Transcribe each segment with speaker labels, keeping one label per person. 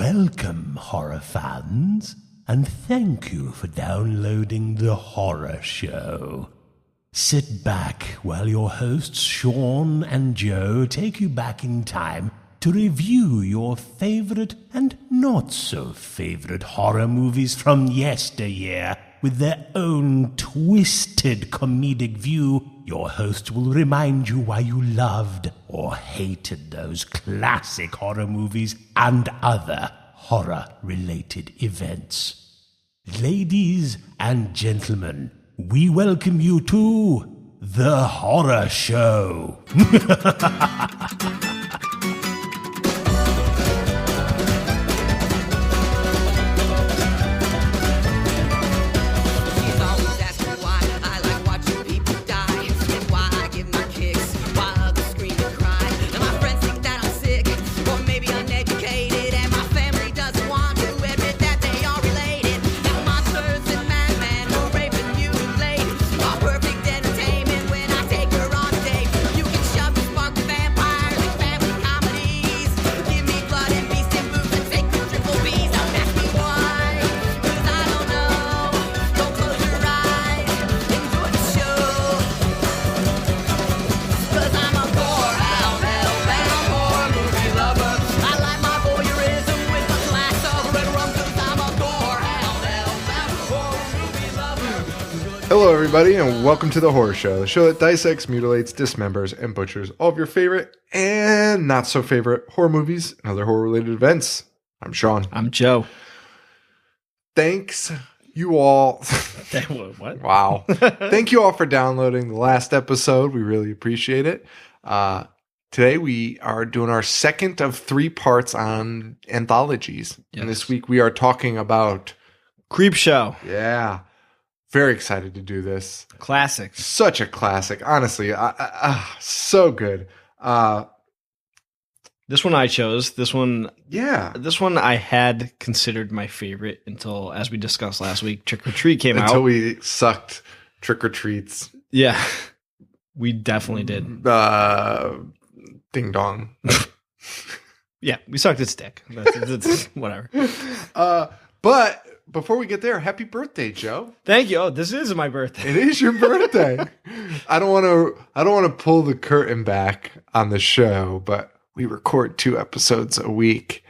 Speaker 1: Welcome, horror fans, and thank you for downloading The Horror Show. Sit back while your hosts Sean and Joe take you back in time to review your favorite and not-so-favorite horror movies from yesteryear. With their own twisted comedic view, your host will remind you why you loved or hated those classic horror movies and other horror-related events. Ladies and gentlemen, we welcome you to The Horror Show.
Speaker 2: Hello everybody and welcome to The Horror Show, the show that dissects, mutilates, dismembers, and butchers all of your favorite and not so favorite horror movies and other horror related events. I'm Sean.
Speaker 3: I'm Joe.
Speaker 2: Thanks you all.
Speaker 3: What?
Speaker 2: Wow. Thank you all for downloading the last episode. We really appreciate it. Today we are doing our second of 3 parts on anthologies. Yes. And this week we are talking about
Speaker 3: Creepshow.
Speaker 2: Yeah. Very excited to do this.
Speaker 3: Classic.
Speaker 2: Such a classic. Honestly, so good.
Speaker 3: This one I chose. This one I had considered my favorite until, as we discussed last week, Trick or Treat came out.
Speaker 2: Until we sucked Trick or Treats.
Speaker 3: Yeah, we definitely did.
Speaker 2: Ding dong.
Speaker 3: Yeah, we sucked its dick. That's whatever.
Speaker 2: But before we get there, happy birthday, Joe.
Speaker 3: Thank you. Oh, this is my birthday.
Speaker 2: It is your birthday. I don't want to pull the curtain back on the show, but we record 2 episodes a week.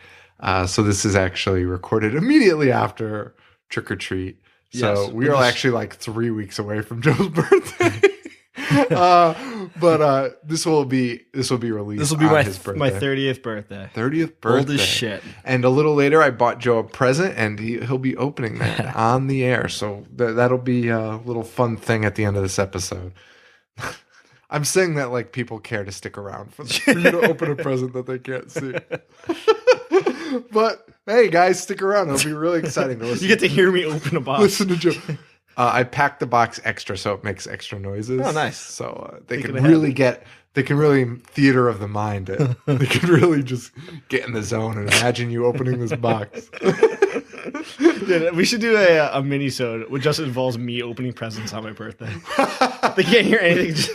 Speaker 2: So this is actually recorded immediately after Trick or Treat. So yes, we are actually like 3 weeks away from Joe's birthday. But this will be released.
Speaker 3: This will be my 30th birthday.
Speaker 2: 30th birthday.
Speaker 3: Old as shit.
Speaker 2: And a little later, I bought Joe a present, and he'll be opening that on the air. So that'll be a little fun thing at the end of this episode. I'm saying that like people care to stick around for you to open a present that they can't see. But hey, guys, stick around. It'll be really exciting to listen.
Speaker 3: You get to hear me open a box.
Speaker 2: Listen to Joe. I packed the box extra so it makes extra noises.
Speaker 3: Oh, nice.
Speaker 2: So they can really theater of the mind it. They can really just get in the zone and imagine you opening this box.
Speaker 3: Dude, we should do a mini-sode which just involves me opening presents on my birthday. They can't hear anything, just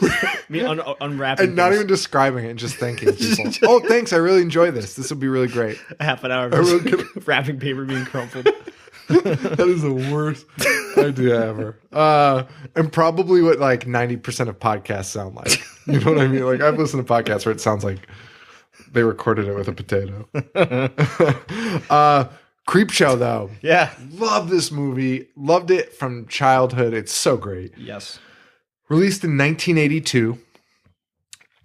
Speaker 3: me unwrapping
Speaker 2: and not even describing it and just thanking people. Oh, thanks, I really enjoy this. This will be really great.
Speaker 3: A half an hour of wrapping paper being crumpled.
Speaker 2: That is the worst idea ever. And probably what like 90% of podcasts sound like. You know what I mean? Like I've listened to podcasts where it sounds like they recorded it with a potato. Creepshow though.
Speaker 3: Yeah.
Speaker 2: Love this movie. Loved it from childhood. It's so great.
Speaker 3: Yes.
Speaker 2: Released in 1982.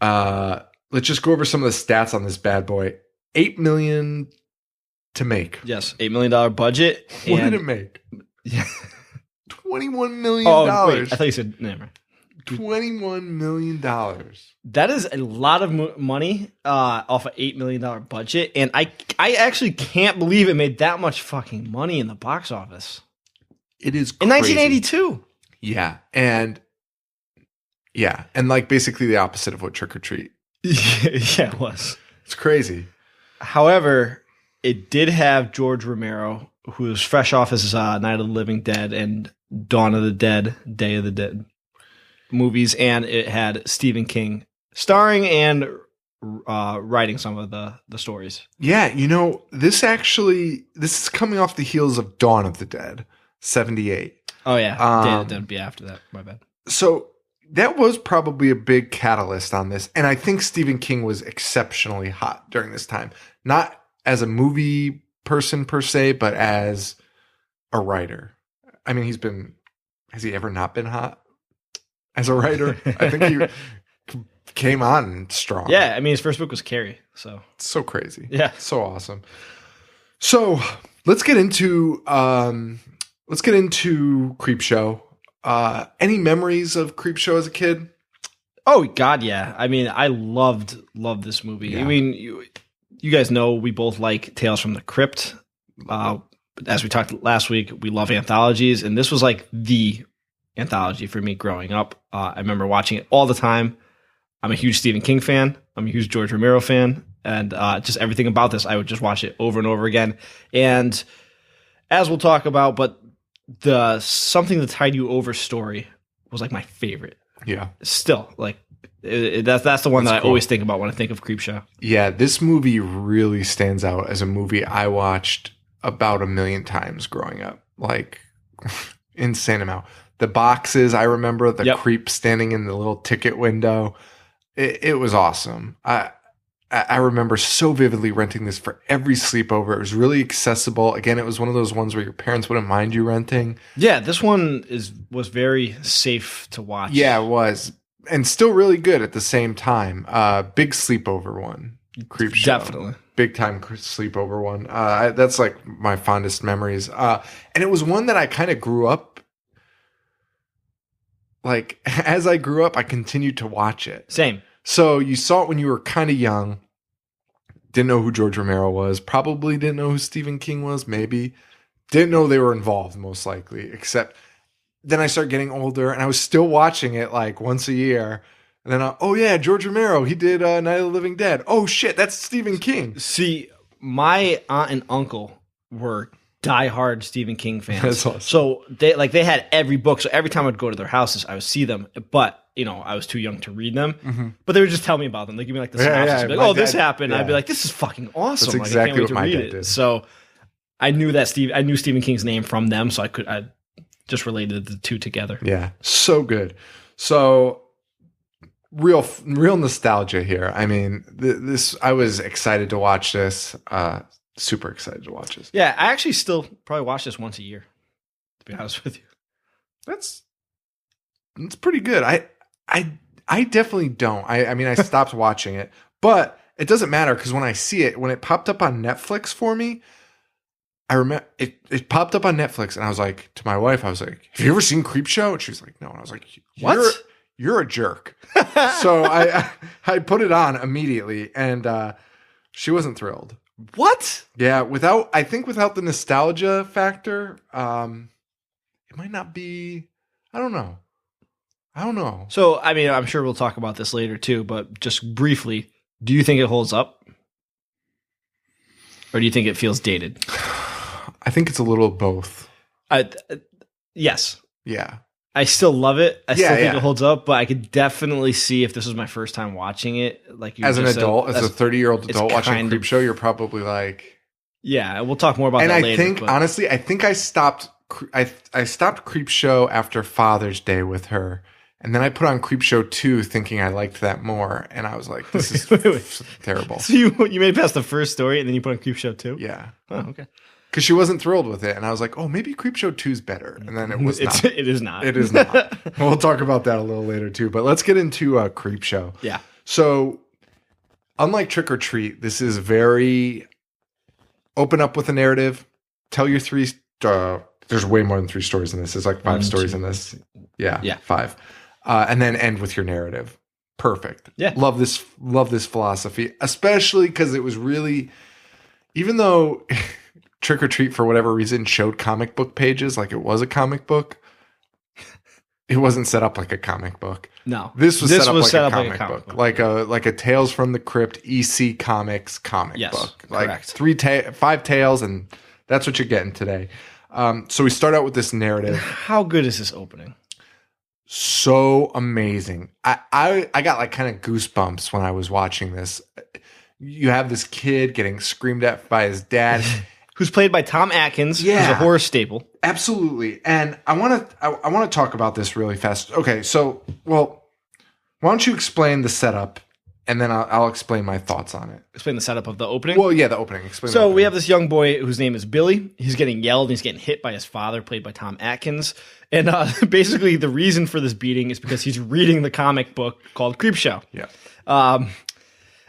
Speaker 2: Let's just go over some of the stats on this bad boy. $8 million to make.
Speaker 3: Yes, $8 million budget.
Speaker 2: What did it make?
Speaker 3: Yeah.
Speaker 2: $21 million.
Speaker 3: Oh, wait, I thought you said, never mind.
Speaker 2: $21 million.
Speaker 3: That is a lot of money off an $8 million budget. And I actually can't believe it made that much fucking money in the box office.
Speaker 2: It is
Speaker 3: crazy. In 1982.
Speaker 2: Yeah. And like basically the opposite of what Trick or Treat.
Speaker 3: Yeah, it was.
Speaker 2: It's crazy.
Speaker 3: However, it did have George Romero, who was fresh off his Night of the Living Dead and Dawn of the Dead, Day of the Dead movies, and it had Stephen King starring and writing some of the stories.
Speaker 2: Yeah, this is coming off the heels of Dawn of the Dead, 78.
Speaker 3: Oh yeah, that'd be after that. My bad.
Speaker 2: So that was probably a big catalyst on this, and I think Stephen King was exceptionally hot during this time. Not as a movie person per se, but as a writer. I mean, has he ever not been hot as a writer? I think he came on strong.
Speaker 3: Yeah, I mean, his first book was Carrie, so
Speaker 2: it's so crazy.
Speaker 3: Yeah,
Speaker 2: so awesome. So let's get into Creepshow. Any memories of Creepshow as a kid?
Speaker 3: Oh God, yeah. I mean, I loved this movie.
Speaker 2: Yeah.
Speaker 3: I mean, you guys know we both like Tales from the Crypt. As we talked last week, we love anthologies, and this was like the anthology for me growing up. I remember watching it all the time. I'm a huge Stephen King fan. I'm a huge George Romero fan. And just everything about this, I would just watch it over and over again. And as we'll talk about, but the Something to Tide You Over story was like my favorite.
Speaker 2: Yeah.
Speaker 3: Still, like, that's the one that I always think about when I think of Creepshow.
Speaker 2: Yeah, this movie really stands out as a movie I watched about 1 million times growing up. Like, insane amount. The boxes, I remember the creep standing in the little ticket window. It was awesome. I remember so vividly renting this for every sleepover. It was really accessible. Again, it was one of those ones where your parents wouldn't mind you renting.
Speaker 3: Yeah, this one was very safe to watch.
Speaker 2: Yeah, it was. And still really good at the same time. Big sleepover one. Creepshow.
Speaker 3: Definitely.
Speaker 2: Big time sleepover one. That's like my fondest memories. And it was one that I kind of grew up. Like, as I grew up, I continued to watch it.
Speaker 3: Same.
Speaker 2: So you saw it when you were kind of young. Didn't know who George Romero was. Probably didn't know who Stephen King was. Maybe. Didn't know they were involved, most likely. Except then I started getting older, and I was still watching it like once a year. And then, oh yeah, George Romero. He did Night of the Living Dead. Oh shit, that's Stephen King.
Speaker 3: See, my aunt and uncle were diehard Stephen King fans.
Speaker 2: That's awesome.
Speaker 3: So they had every book. So every time I'd go to their houses, I would see them. But I was too young to read them. Mm-hmm. But they would just tell me about them. They give me like the synopsis. Like, oh, this happened. Yeah. I'd be like, this is fucking awesome.
Speaker 2: That's exactly
Speaker 3: I can't wait
Speaker 2: what
Speaker 3: to
Speaker 2: my
Speaker 3: read
Speaker 2: dad
Speaker 3: it.
Speaker 2: did.
Speaker 3: So I knew Stephen King's name from them. So I just related the two together.
Speaker 2: Yeah, so good. So real nostalgia here. I mean, I was excited to watch this. Super excited to watch this.
Speaker 3: Yeah, I actually still probably watch this once a year, to be honest with you.
Speaker 2: That's pretty good. I definitely don't. I mean, I stopped watching it, but it doesn't matter because when I see it, when it popped up on Netflix for me, I remember it popped up on Netflix, and I was like, to my wife, I was like, have you ever seen Creepshow? And she was like, no. And I was like,
Speaker 3: what?
Speaker 2: You're a jerk. So I put it on immediately, and she wasn't thrilled.
Speaker 3: What?
Speaker 2: Yeah, without the nostalgia factor, it might not be. I don't know.
Speaker 3: So, I mean, I'm sure we'll talk about this later too, but just briefly, do you think it holds up? Or do you think it feels dated?
Speaker 2: I think it's a little of both.
Speaker 3: Yes.
Speaker 2: Yeah.
Speaker 3: I still love it. I still think
Speaker 2: it
Speaker 3: holds up, but I could definitely see if this was my first time watching it. Like you
Speaker 2: as an
Speaker 3: just
Speaker 2: adult,
Speaker 3: said,
Speaker 2: as a 30-year-old adult watching Creepshow, you're probably like,
Speaker 3: yeah. We'll talk more about that later.
Speaker 2: And I think honestly, I stopped Creepshow after Father's Day with her, and then I put on Creepshow 2, thinking I liked that more, and I was like, this is terrible.
Speaker 3: So you made it past the first story, and then you put on Creepshow 2?
Speaker 2: Yeah.
Speaker 3: Oh, okay.
Speaker 2: Because she wasn't thrilled with it, and I was like, "Oh, maybe Creepshow 2 is better." And then it was not.
Speaker 3: It is not.
Speaker 2: It is not. We'll talk about that a little later too. But let's get into Creepshow.
Speaker 3: Yeah.
Speaker 2: So, unlike Trick or Treat, this is very open up with a narrative. Tell your three. There's way more than 3 stories in this. There's like 5 stories in this. Yeah. 5. And then end with your narrative. Perfect.
Speaker 3: Yeah.
Speaker 2: Love this philosophy, especially because it was really, even though Trick or Treat, for whatever reason, showed comic book pages like it was a comic book. It wasn't set up like a comic book.
Speaker 3: No.
Speaker 2: This was set up like a comic
Speaker 3: book.
Speaker 2: book. Like a Tales from the Crypt EC Comics comic book. Like
Speaker 3: correct.
Speaker 2: 5 tales, and that's what you're getting today. So we start out with this narrative.
Speaker 3: How good is this opening?
Speaker 2: so amazing. I got like kind of goosebumps when I was watching this. You have this kid getting screamed at by his dad.
Speaker 3: Who's played by Tom Atkins,
Speaker 2: Yeah.
Speaker 3: who's a horror staple.
Speaker 2: Absolutely. And I want to talk about this really fast. Okay, so, well, why don't you explain the setup, and then I'll explain my thoughts on it.
Speaker 3: Explain the setup of the opening.
Speaker 2: Well, yeah, the opening. Explain.
Speaker 3: So we have this young boy whose name is Billy. He's getting yelled and he's getting hit by his father, played by Tom Atkins. And basically the reason for this beating is because he's reading the comic book called Creepshow.
Speaker 2: Yeah.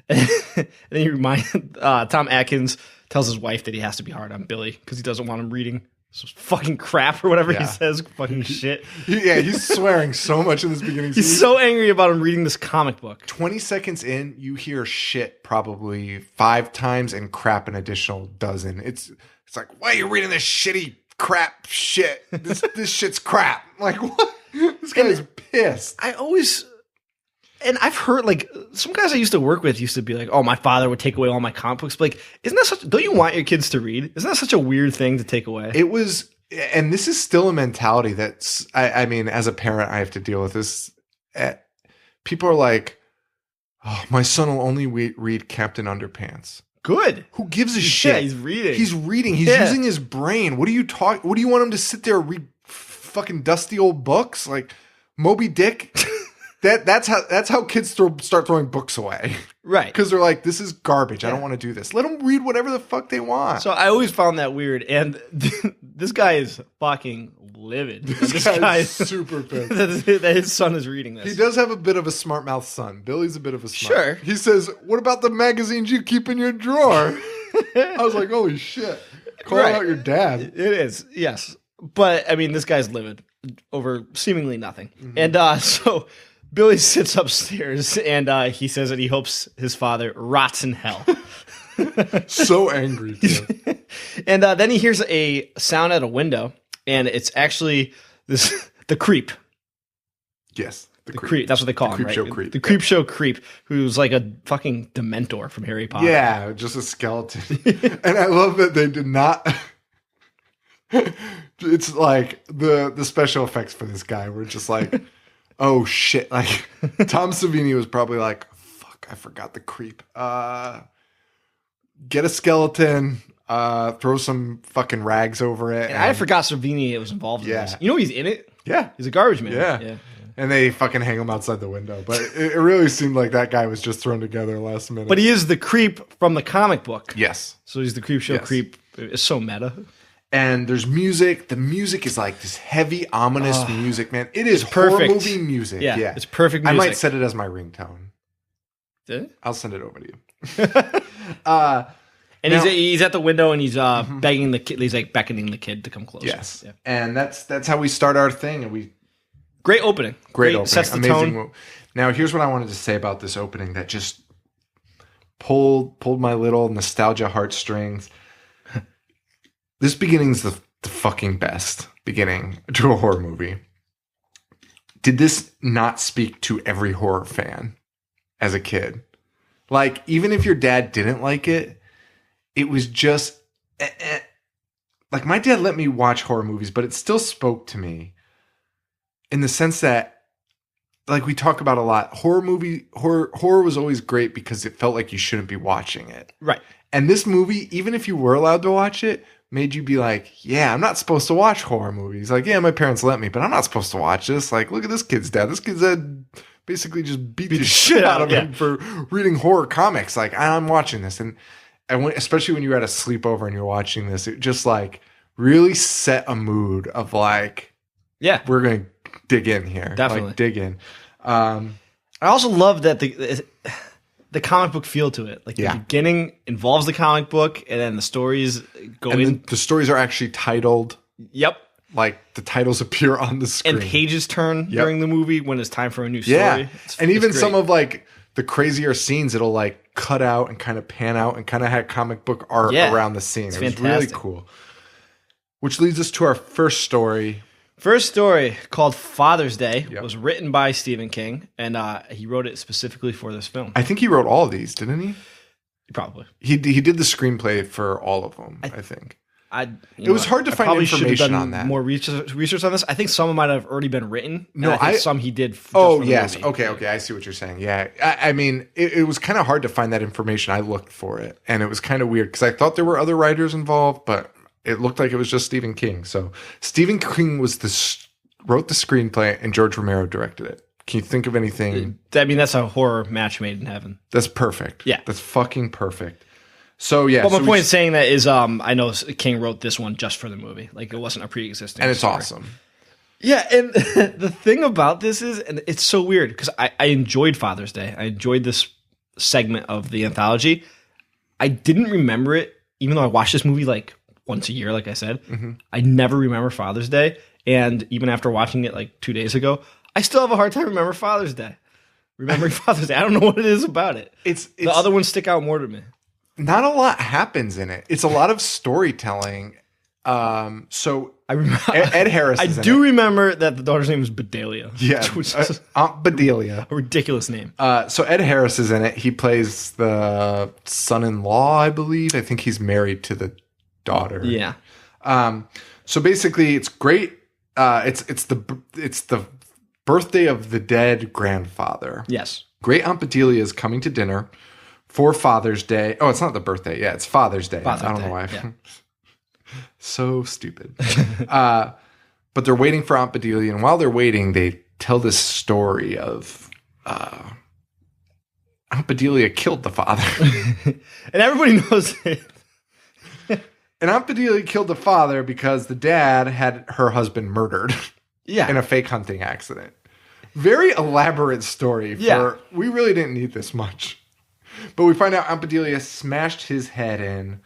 Speaker 3: And then you remind Tom Atkins tells his wife that he has to be hard on Billy because he doesn't want him reading some fucking crap or whatever he says, fucking shit.
Speaker 2: He's swearing so much in this beginning.
Speaker 3: He's so angry about him reading this comic book.
Speaker 2: 20 seconds in, you hear shit probably 5 times and crap an additional dozen. It's like, why are you reading this shitty crap shit? This shit's crap. Like, what? This guy's pissed.
Speaker 3: And I've heard, like, some guys I used to work with used to be like, oh, my father would take away all my comic books. But, like, don't you want your kids to read? Isn't that such a weird thing to take away?
Speaker 2: It was, and this is still a mentality that's, I mean, as a parent, I have to deal with this. People are like, oh, my son will only read Captain Underpants.
Speaker 3: Good.
Speaker 2: Who gives a shit?
Speaker 3: Yeah, he's reading.
Speaker 2: He's reading. He's using his brain. What do you want him to sit there and read fucking dusty old books? Like Moby Dick? That's how kids start throwing books away.
Speaker 3: Right.
Speaker 2: Because they're like, this is garbage. I don't want to do this. Let them read whatever the fuck they want.
Speaker 3: So I always found that weird. And this guy is fucking livid.
Speaker 2: This guy is super pissed.
Speaker 3: that his son is reading this.
Speaker 2: He does have a bit of a smart mouth son. Billy's a bit of a smart.
Speaker 3: Sure.
Speaker 2: He says, what about the magazines you keep in your drawer? I was like, holy shit. Call out your dad.
Speaker 3: It is, yes. But, I mean, this guy's livid over seemingly nothing. Mm-hmm. And so Billy sits upstairs and he says that he hopes his father rots in hell.
Speaker 2: So angry, too.
Speaker 3: And then he hears a sound at a window, and it's actually the creep.
Speaker 2: Yes.
Speaker 3: The creep. That's what they call him, right?
Speaker 2: Creepshow creep.
Speaker 3: The Creepshow creep, who's like a fucking Dementor from Harry Potter.
Speaker 2: Yeah, just a skeleton. And I love that they did not... It's like the special effects for this guy were just like... Oh shit! Like Tom Savini was probably like, "Fuck, I forgot the creep. Get a skeleton, throw some fucking rags over it."
Speaker 3: And I forgot Savini was involved in this. You know he's in it?
Speaker 2: Yeah,
Speaker 3: he's a garbage man.
Speaker 2: Yeah. And they fucking hang him outside the window. But it really seemed like that guy was just thrown together last minute.
Speaker 3: But he is the creep from the comic book.
Speaker 2: Yes.
Speaker 3: So he's the Creepshow creep. It's so meta.
Speaker 2: And there's music. The music is like this heavy, ominous music, man. It is perfect horror movie music. Yeah,
Speaker 3: it's perfect music.
Speaker 2: I might set it as my ringtone. I'll send it over to you.
Speaker 3: And now, he's at the window and he's begging the kid. He's like beckoning the kid to come closer.
Speaker 2: Yes, and that's how we start our thing. And
Speaker 3: great opening.
Speaker 2: Great opening.
Speaker 3: Sets the
Speaker 2: amazing
Speaker 3: tone.
Speaker 2: Now here's what I wanted to say about this opening that just pulled my little nostalgia heartstrings. This beginning's the fucking best beginning to a horror movie. Did this not speak to every horror fan as a kid? Like, even if your dad didn't like it, it was just... Like, my dad let me watch horror movies, but it still spoke to me in the sense that, like we talk about a lot, horror was always great because it felt like you shouldn't be watching it.
Speaker 3: Right.
Speaker 2: And this movie, even if you were allowed to watch it, made you be like, yeah, I'm not supposed to watch horror movies. Like, yeah, my parents let me, but I'm not supposed to watch this. Like, look at this kid's dad. This kid's dad basically just beat the shit out of him for reading horror comics. Like, I'm watching this. And especially when you're at a sleepover and you're watching this, it just like really set a mood of like, yeah, we're going to dig in here.
Speaker 3: Definitely.
Speaker 2: Like, dig in.
Speaker 3: I also love that the comic book feel to it. Like the beginning involves the comic book, and then the stories go in.
Speaker 2: The stories are actually titled.
Speaker 3: Yep.
Speaker 2: Like the titles appear on the screen.
Speaker 3: And pages turn during the movie when it's time for a new story.
Speaker 2: Yeah. And even some of like the crazier scenes, it'll like cut out and kind of pan out and kind of have comic book art around the scene. It was really cool. Which leads us to our first story.
Speaker 3: First story, called Father's Day, was written by Stephen King, and he wrote it specifically for this film.
Speaker 2: I think he wrote all of these, didn't he?
Speaker 3: Probably.
Speaker 2: He did the screenplay for all of them, I think. It was hard to find information on that.
Speaker 3: More research on this. I think some might have already been written.
Speaker 2: No,
Speaker 3: some he did.
Speaker 2: Yes. Movie. Okay. I see what you're saying. Yeah. I mean, it was kind of hard to find that information. I looked for it, and it was kind of weird because I thought there were other writers involved, but it looked like it was just Stephen King. So Stephen King wrote the screenplay, and George Romero directed it. Can you think of anything?
Speaker 3: I mean, that's a horror match made in heaven.
Speaker 2: That's perfect.
Speaker 3: Yeah.
Speaker 2: That's fucking perfect. So yeah,
Speaker 3: but my point in saying that is, I know King wrote this one just for the movie, like it wasn't a pre-existing,
Speaker 2: and it's
Speaker 3: story.
Speaker 2: awesome.
Speaker 3: Yeah, and the thing about this is, and it's so weird because I enjoyed Father's Day. I enjoyed this segment of the anthology. I didn't remember it, even though I watched this movie like once a year, like I said. Mm-hmm. I never remember Father's Day, and even after watching it like 2 days ago, I still have a hard time remembering Father's Day. Remembering Father's Day, I don't know what it is about it. It's the other ones stick out more to me.
Speaker 2: Not a lot happens in it. It's a lot of storytelling. So I remember Ed Harris.
Speaker 3: I do remember that the daughter's name is Bedelia.
Speaker 2: Yeah, Aunt Bedelia,
Speaker 3: a ridiculous name.
Speaker 2: So Ed Harris is in it. He plays the son-in-law, I believe. I think he's married to the daughter.
Speaker 3: Yeah.
Speaker 2: So basically, it's great. It's the birthday of the dead grandfather.
Speaker 3: Yes.
Speaker 2: Great Aunt Bedelia is coming to dinner for Father's Day. Oh, it's not the birthday. Yeah, it's Father's Day. I don't know why. Yeah. So stupid. But they're waiting for Aunt Bedelia, and while they're waiting, they tell this story of Aunt Bedelia killed the father.
Speaker 3: And everybody knows it.
Speaker 2: And Aunt Bedelia killed the father because the dad had her husband murdered in a fake hunting accident. Very elaborate story. We really didn't need this much. But we find out Aunt Bedelia smashed his head in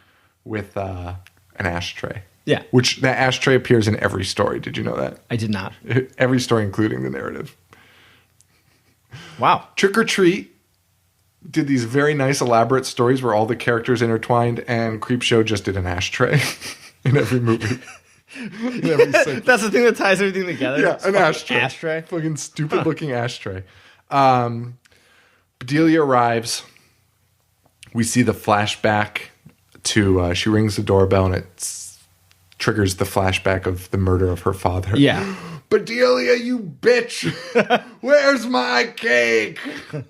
Speaker 2: with an ashtray.
Speaker 3: Yeah.
Speaker 2: Which that ashtray appears in every story. Did you know that?
Speaker 3: I did not.
Speaker 2: Every story, including the narrative.
Speaker 3: Wow.
Speaker 2: Trick or Treat did these very nice, elaborate stories where all the characters intertwined, and Creepshow just did an ashtray in every movie.
Speaker 3: That's the thing that ties everything together.
Speaker 2: Yeah, an ashtray.
Speaker 3: Ashtray.
Speaker 2: Fucking stupid-looking ashtray. Bedelia arrives. We see the flashback to she rings the doorbell, and it triggers the flashback of the murder of her father.
Speaker 3: Yeah.
Speaker 2: Bedelia, you bitch! Where's my cake?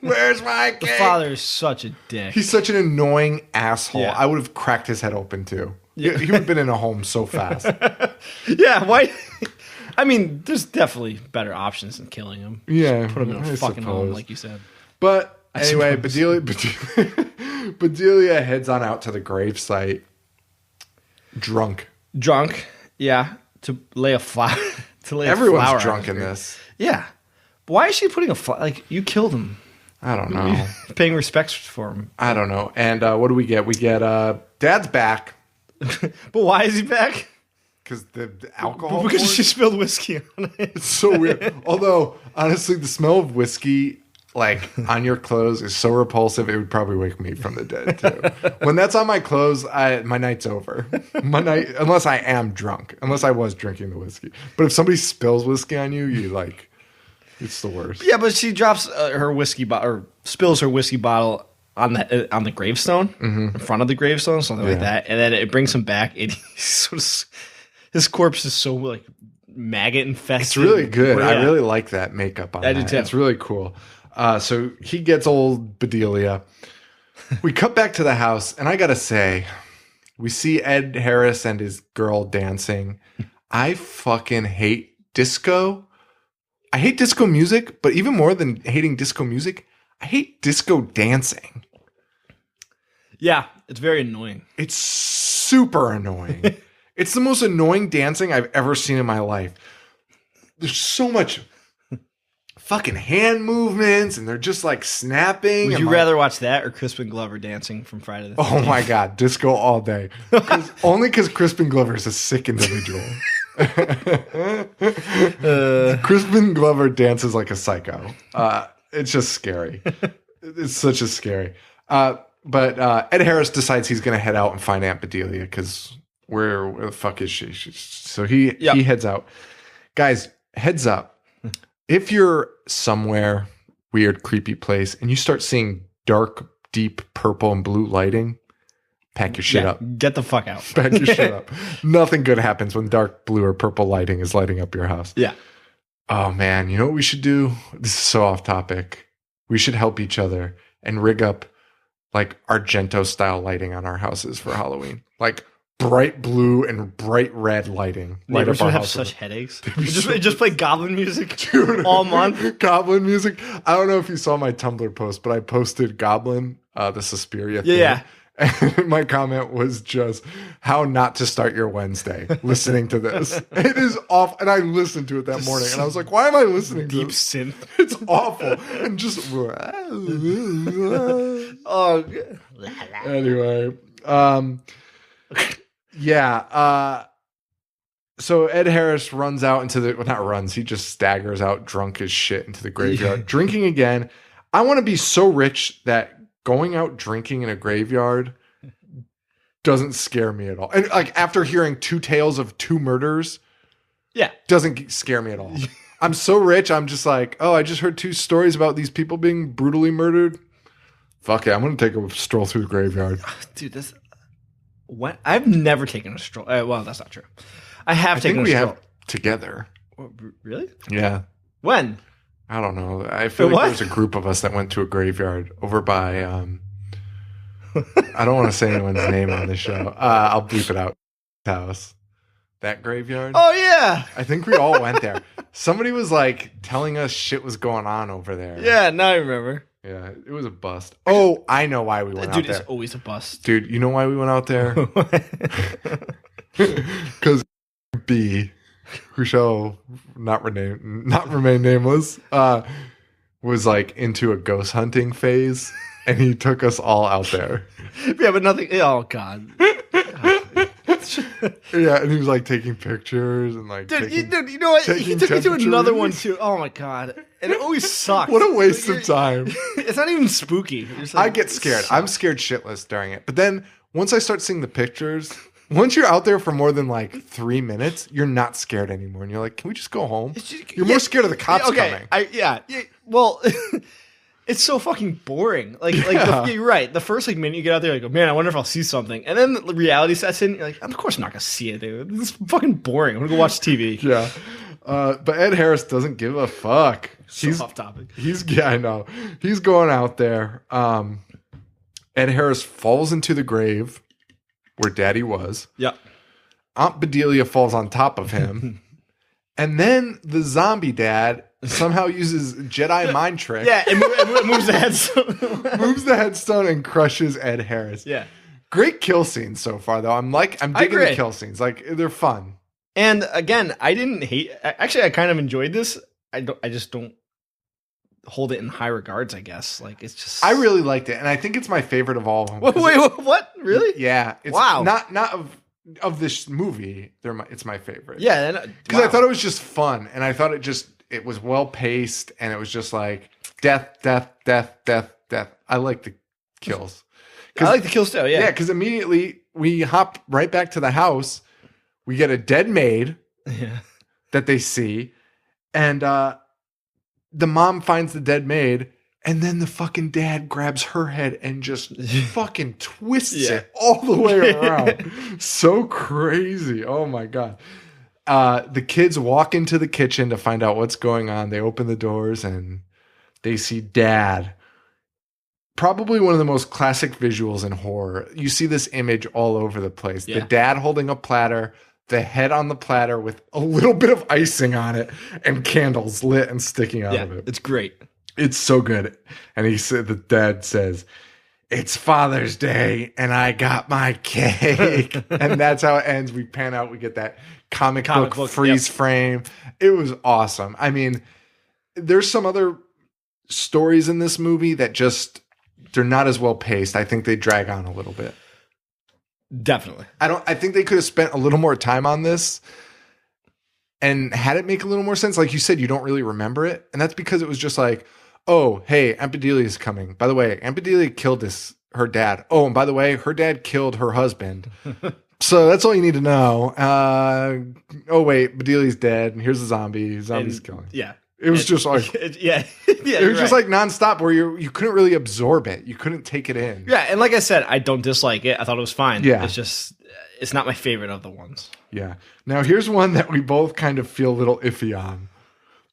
Speaker 2: Where's my cake?
Speaker 3: The father is such a dick.
Speaker 2: He's such an annoying asshole.
Speaker 3: Yeah.
Speaker 2: I would have cracked his head open too. Yeah. He would have been in a home so fast.
Speaker 3: Yeah, why? I mean, there's definitely better options than killing him.
Speaker 2: Yeah.
Speaker 3: Put him in a fucking home, like you said.
Speaker 2: But anyway, Bedelia heads on out to the gravesite. Drunk,
Speaker 3: yeah, to lay a flower.
Speaker 2: Everyone's drunk in this.
Speaker 3: Yeah. But why is she putting a flower? Like, you killed him.
Speaker 2: I don't know.
Speaker 3: Paying respects for him.
Speaker 2: I don't know. And what do we get? We get Dad's back.
Speaker 3: But why is he back?
Speaker 2: Because the alcohol.
Speaker 3: Because she spilled whiskey on it.
Speaker 2: It's so weird. Although, honestly, the smell of whiskey like on your clothes is so repulsive, it would probably wake me from the dead too. When that's on my clothes, my night's over. Unless I am drunk, unless I was drinking the whiskey. But if somebody spills whiskey on you, it's the worst.
Speaker 3: Yeah, but she drops her whiskey bottle or spills her whiskey bottle on the gravestone, in front of the gravestone, something like that, and then it brings him back, and his corpse is so like maggot infested.
Speaker 2: It's really good. I really like that makeup on that.
Speaker 3: I do too.
Speaker 2: It's really cool. So he gets old Bedelia. We cut back to the house, and I gotta say, we see Ed Harris and his girl dancing. I fucking hate disco. I hate disco music, but even more than hating disco music, I hate disco dancing.
Speaker 3: Yeah, it's very annoying.
Speaker 2: It's super annoying. It's the most annoying dancing I've ever seen in my life. There's so much fucking hand movements, and they're just like snapping.
Speaker 3: Would you rather watch that or Crispin Glover dancing from Friday the 13th?
Speaker 2: Oh my God, disco all day. Only because Crispin Glover is a sick individual. Crispin Glover dances like a psycho. It's just scary. It's such a scary. But Ed Harris decides he's going to head out and find Aunt Bedelia because where the fuck is she? So he heads out. Guys, heads up. If you're somewhere weird, creepy place and you start seeing dark, deep purple and blue lighting, pack your shit up.
Speaker 3: Get the fuck out.
Speaker 2: Pack your shit up. Nothing good happens when dark blue or purple lighting is lighting up your house.
Speaker 3: Yeah.
Speaker 2: Oh man, you know what we should do? This is so off topic. We should help each other and rig up like Argento style lighting on our houses for Halloween. Like bright blue and bright red lighting.
Speaker 3: Light up our have such headaches. Just play Goblin music all month.
Speaker 2: Goblin music. I don't know if you saw my Tumblr post, but I posted Goblin, the Suspiria thing.
Speaker 3: Yeah.
Speaker 2: And my comment was just how not to start your Wednesday listening to this. It is off. And I listened to it that morning and I was like, why am I listening to
Speaker 3: deep
Speaker 2: this?
Speaker 3: synth?
Speaker 2: It's awful. And just
Speaker 3: oh,
Speaker 2: anyway. Yeah. So Ed Harris runs out into the, well, not runs, he just staggers out drunk as shit into the graveyard, drinking again. I want to be so rich that going out drinking in a graveyard doesn't scare me at all. And like after hearing 2 tales of 2 murders, doesn't scare me at all. I'm so rich. I'm just like, oh, I just heard 2 stories about these people being brutally murdered. Fuck it. I'm going to take a stroll through the graveyard.
Speaker 3: Dude, what? I've never taken a stroll. Well, that's not true. I have taken a stroll.
Speaker 2: We have together.
Speaker 3: Oh, really?
Speaker 2: Yeah.
Speaker 3: When?
Speaker 2: I don't know. I feel like there was a group of us that went to a graveyard over by, I don't want to say anyone's name on this show. I'll bleep it out. House. That graveyard.
Speaker 3: Oh, yeah.
Speaker 2: I think we all went there. Somebody was like telling us shit was going on over there.
Speaker 3: Yeah, now I remember.
Speaker 2: Yeah, it was a bust. Oh, I know why we went out there.
Speaker 3: Dude, it's always a bust.
Speaker 2: Dude, you know why we went out there? Because B, who shall not remain nameless, was like into a ghost hunting phase, and he took us all out there.
Speaker 3: Yeah, but nothing. Oh God.
Speaker 2: Yeah, and he was like taking pictures and like.
Speaker 3: Dude, you know what? He took me to another one too. Oh my God, and it always sucks.
Speaker 2: What a waste of time.
Speaker 3: It's not even spooky. Like,
Speaker 2: I get scared. I'm scared shitless during it, but then once I start seeing the pictures. Once you're out there for more than like 3 minutes, you're not scared anymore. And you're like, can we just go home? You're more scared of the cops coming.
Speaker 3: Well, it's so fucking boring. You're right. The first minute you get out there, like, man, I wonder if I'll see something. And then the reality sets in. You're like, of course I'm not going to see it, dude. This is fucking boring. I'm going to go watch TV.
Speaker 2: Yeah. But Ed Harris doesn't give a fuck.
Speaker 3: He's off topic.
Speaker 2: I know. He's going out there. Ed Harris falls into the grave where Daddy was.
Speaker 3: Yep.
Speaker 2: Aunt Bedelia falls on top of him. And then the zombie dad somehow uses Jedi mind trick.
Speaker 3: Yeah, and moves the headstone.
Speaker 2: Moves the headstone and crushes Ed Harris.
Speaker 3: Yeah.
Speaker 2: Great kill scenes so far, though. I'm digging the kill scenes. Like, they're fun.
Speaker 3: And again, I didn't hate. Actually, I kind of enjoyed this. I just don't hold it in high regards, I guess. Like, it's just.
Speaker 2: I really liked it, and I think it's my favorite of all of them.
Speaker 3: Wait, what? Really?
Speaker 2: Yeah.
Speaker 3: Wow.
Speaker 2: Not of this movie. It's my favorite.
Speaker 3: Yeah.
Speaker 2: Because I thought it was just fun, and I thought it was well paced, and it was just like death. I like the kills.
Speaker 3: I like the kills too. Yeah.
Speaker 2: Yeah, because immediately we hop right back to the house. We get a dead maid that they see, and the mom finds the dead maid, and then the fucking dad grabs her head and just fucking twists it all the way around. So crazy. Oh my God. The kids walk into the kitchen to find out what's going on. They open the doors and they see Dad. Probably one of the most classic visuals in horror. You see this image all over the place. Yeah. The dad holding a platter, the head on the platter with a little bit of icing on it and candles lit and sticking out of it.
Speaker 3: It's great.
Speaker 2: It's so good. And the dad says, "It's Father's Day and I got my cake." And that's how it ends. We pan out. We get that comic book freeze frame. It was awesome. I mean, there's some other stories in this movie that they're not as well paced. I think they drag on a little bit.
Speaker 3: Definitely.
Speaker 2: I think they could have spent a little more time on this and had it make a little more sense. Like you said, you don't really remember it. And that's because it was just like, oh, hey, Aunt Bedelia is coming. By the way, Aunt Bedelia killed her dad. Oh, and by the way, her dad killed her husband. So that's all you need to know. Oh, wait, Bedelia's dead. And here's the zombie. Zombie's killing.
Speaker 3: Yeah.
Speaker 2: It was just like it was just like nonstop, where you couldn't really absorb it. You couldn't take it in.
Speaker 3: Yeah, and like I said, I don't dislike it. I thought it was fine.
Speaker 2: Yeah.
Speaker 3: It's just it's not my favorite of the ones.
Speaker 2: Yeah. Now here's one that we both kind of feel a little iffy on.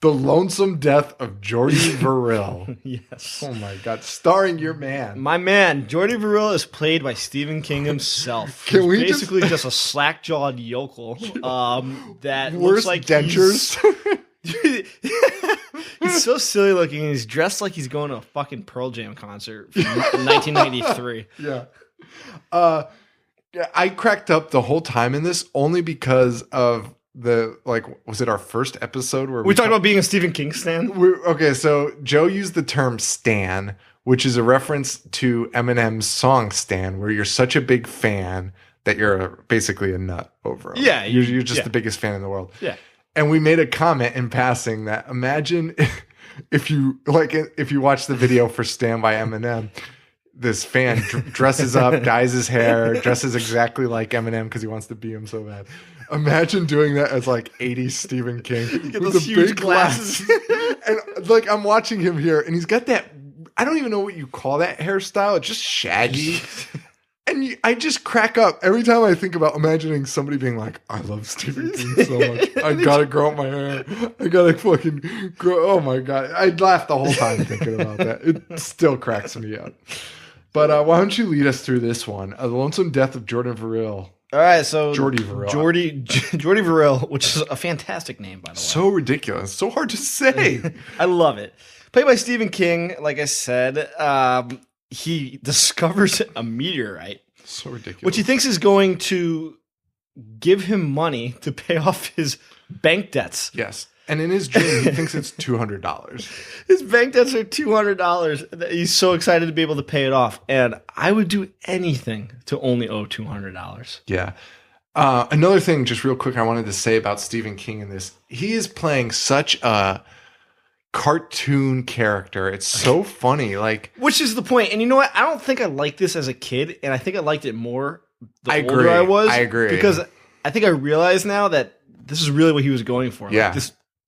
Speaker 2: The Lonesome Death of Jordy Verrill.
Speaker 3: Yes.
Speaker 2: Oh my God. Starring your man.
Speaker 3: My man, Jordy Verrill is played by Stephen King himself.
Speaker 2: Can we
Speaker 3: basically just a slack-jawed yokel that
Speaker 2: worst
Speaker 3: looks like
Speaker 2: dentures.
Speaker 3: He's so silly looking. He's dressed like he's going to a fucking Pearl Jam concert from 1993.
Speaker 2: Yeah. I cracked up the whole time in this only because of was it our first episode where
Speaker 3: we talked about being a Stephen King stan?
Speaker 2: Okay, so Joe used the term stan, which is a reference to Eminem's song Stan, where you're such a big fan that you're basically a nut over him.
Speaker 3: Yeah.
Speaker 2: You're just the biggest fan in the world.
Speaker 3: Yeah.
Speaker 2: And we made a comment in passing that imagine if you watch the video for Stan by Eminem, this fan dresses up, dyes his hair, dresses exactly like Eminem because he wants to be him so bad. Imagine doing that as like 80s Stephen King with
Speaker 3: those
Speaker 2: the
Speaker 3: huge
Speaker 2: big
Speaker 3: glasses.
Speaker 2: And like I'm watching him here and he's got that, I don't even know what you call that hairstyle. It's just shaggy. And I just crack up every time I think about imagining somebody being like, I love Stephen King so much. I gotta grow up my hair. I gotta fucking grow. Oh my God. I'd laugh the whole time thinking about that. It still cracks me up. But why don't you lead us through this one? The Lonesome Death of Jordan Verrill.
Speaker 3: All right, so
Speaker 2: Jordy Verrill.
Speaker 3: Jordy Verrill, which is a fantastic name, by the way.
Speaker 2: So ridiculous. So hard to say.
Speaker 3: I love it. Played by Stephen King, like I said, he discovers a meteorite.
Speaker 2: So ridiculous.
Speaker 3: Which he thinks is going to give him money to pay off his bank debts.
Speaker 2: Yes. And in his dream, he thinks it's $200.
Speaker 3: His bank debts are $200. He's so excited to be able to pay it off. And I would do anything to only owe $200.
Speaker 2: Yeah. Another thing, just real quick, I wanted to say about Stephen King in this. He is playing such a cartoon character. It's so funny.
Speaker 3: Which is the point. And you know what? I don't think I liked this as a kid. And I think I liked it more the older I was.
Speaker 2: I agree.
Speaker 3: Because I think I realize now that this is really what he was going for.
Speaker 2: Yeah.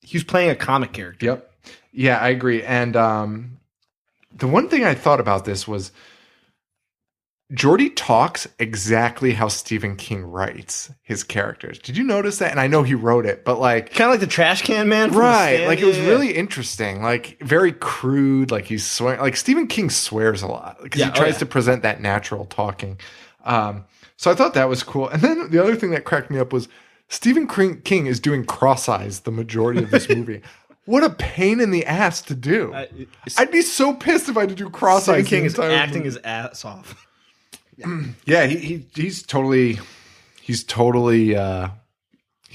Speaker 3: He was playing a comic character.
Speaker 2: Yep. Yeah, I agree. And the one thing I thought about this was Jordy talks exactly how Stephen King writes his characters. Did you notice that? And I know he wrote it, but like
Speaker 3: kind of like the trash can man from
Speaker 2: right.
Speaker 3: The
Speaker 2: like it was really interesting. Like very crude. Like he's swearing. Like Stephen King swears a lot because he tries to present that natural talking. So I thought that was cool. And then the other thing that cracked me up was Stephen King is doing cross eyes the majority of this movie. What a pain in the ass to do. I'd be so pissed if I had to do cross eyes.
Speaker 3: Stephen King is acting his ass off.
Speaker 2: Yeah, he's totally he's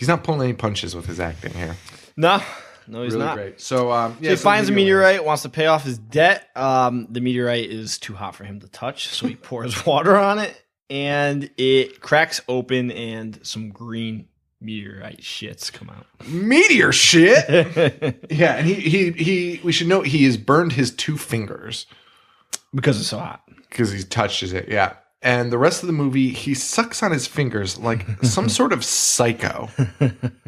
Speaker 2: not pulling any punches with his acting here.
Speaker 3: No, he's
Speaker 2: really
Speaker 3: not.
Speaker 2: Great. So
Speaker 3: he finds a meteorite, wants to pay off his debt. The meteorite is too hot for him to touch, so he pours water on it, and it cracks open, and some green meteorite shits come out.
Speaker 2: Meteor shit. Yeah, and he we should note he has burned his 2 fingers
Speaker 3: because it's so hot.
Speaker 2: Because he touches it, yeah. And the rest of the movie, he sucks on his fingers like some sort of psycho.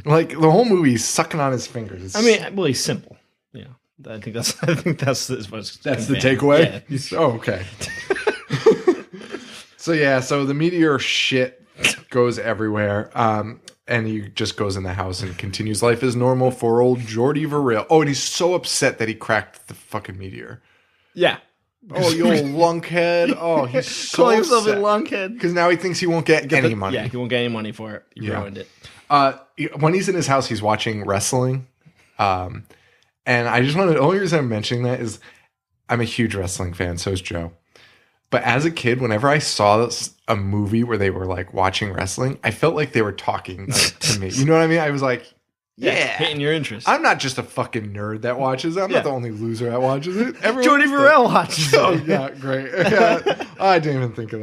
Speaker 2: Like the whole movie, he's sucking on his fingers.
Speaker 3: He's simple. Yeah, I think that's what's
Speaker 2: that's the takeaway. Yeah. Oh, okay. So the meteor shit goes everywhere. And he just goes in the house and continues life as normal for old Jordy Verrill. Oh, and he's so upset that he cracked the fucking meteor.
Speaker 3: Yeah.
Speaker 2: Oh, you old lunkhead. Oh, he's so
Speaker 3: calling himself a
Speaker 2: upset.
Speaker 3: lunkhead.
Speaker 2: Because now he thinks he won't get any money.
Speaker 3: Yeah, he won't get any money for it. You ruined it.
Speaker 2: When he's in his house, he's watching wrestling. And I just wanted, the only reason I'm mentioning that is I'm a huge wrestling fan. So is Joe. But as a kid, whenever I saw a movie where they were like watching wrestling, I felt like they were talking to me. You know what I mean? I was like, yeah.
Speaker 3: Hitting your interest.
Speaker 2: I'm not just a fucking nerd that watches it. I'm not the only loser that watches it.
Speaker 3: Jordy Verrill watches it.
Speaker 2: Oh, yeah, great. Yeah, I didn't even think of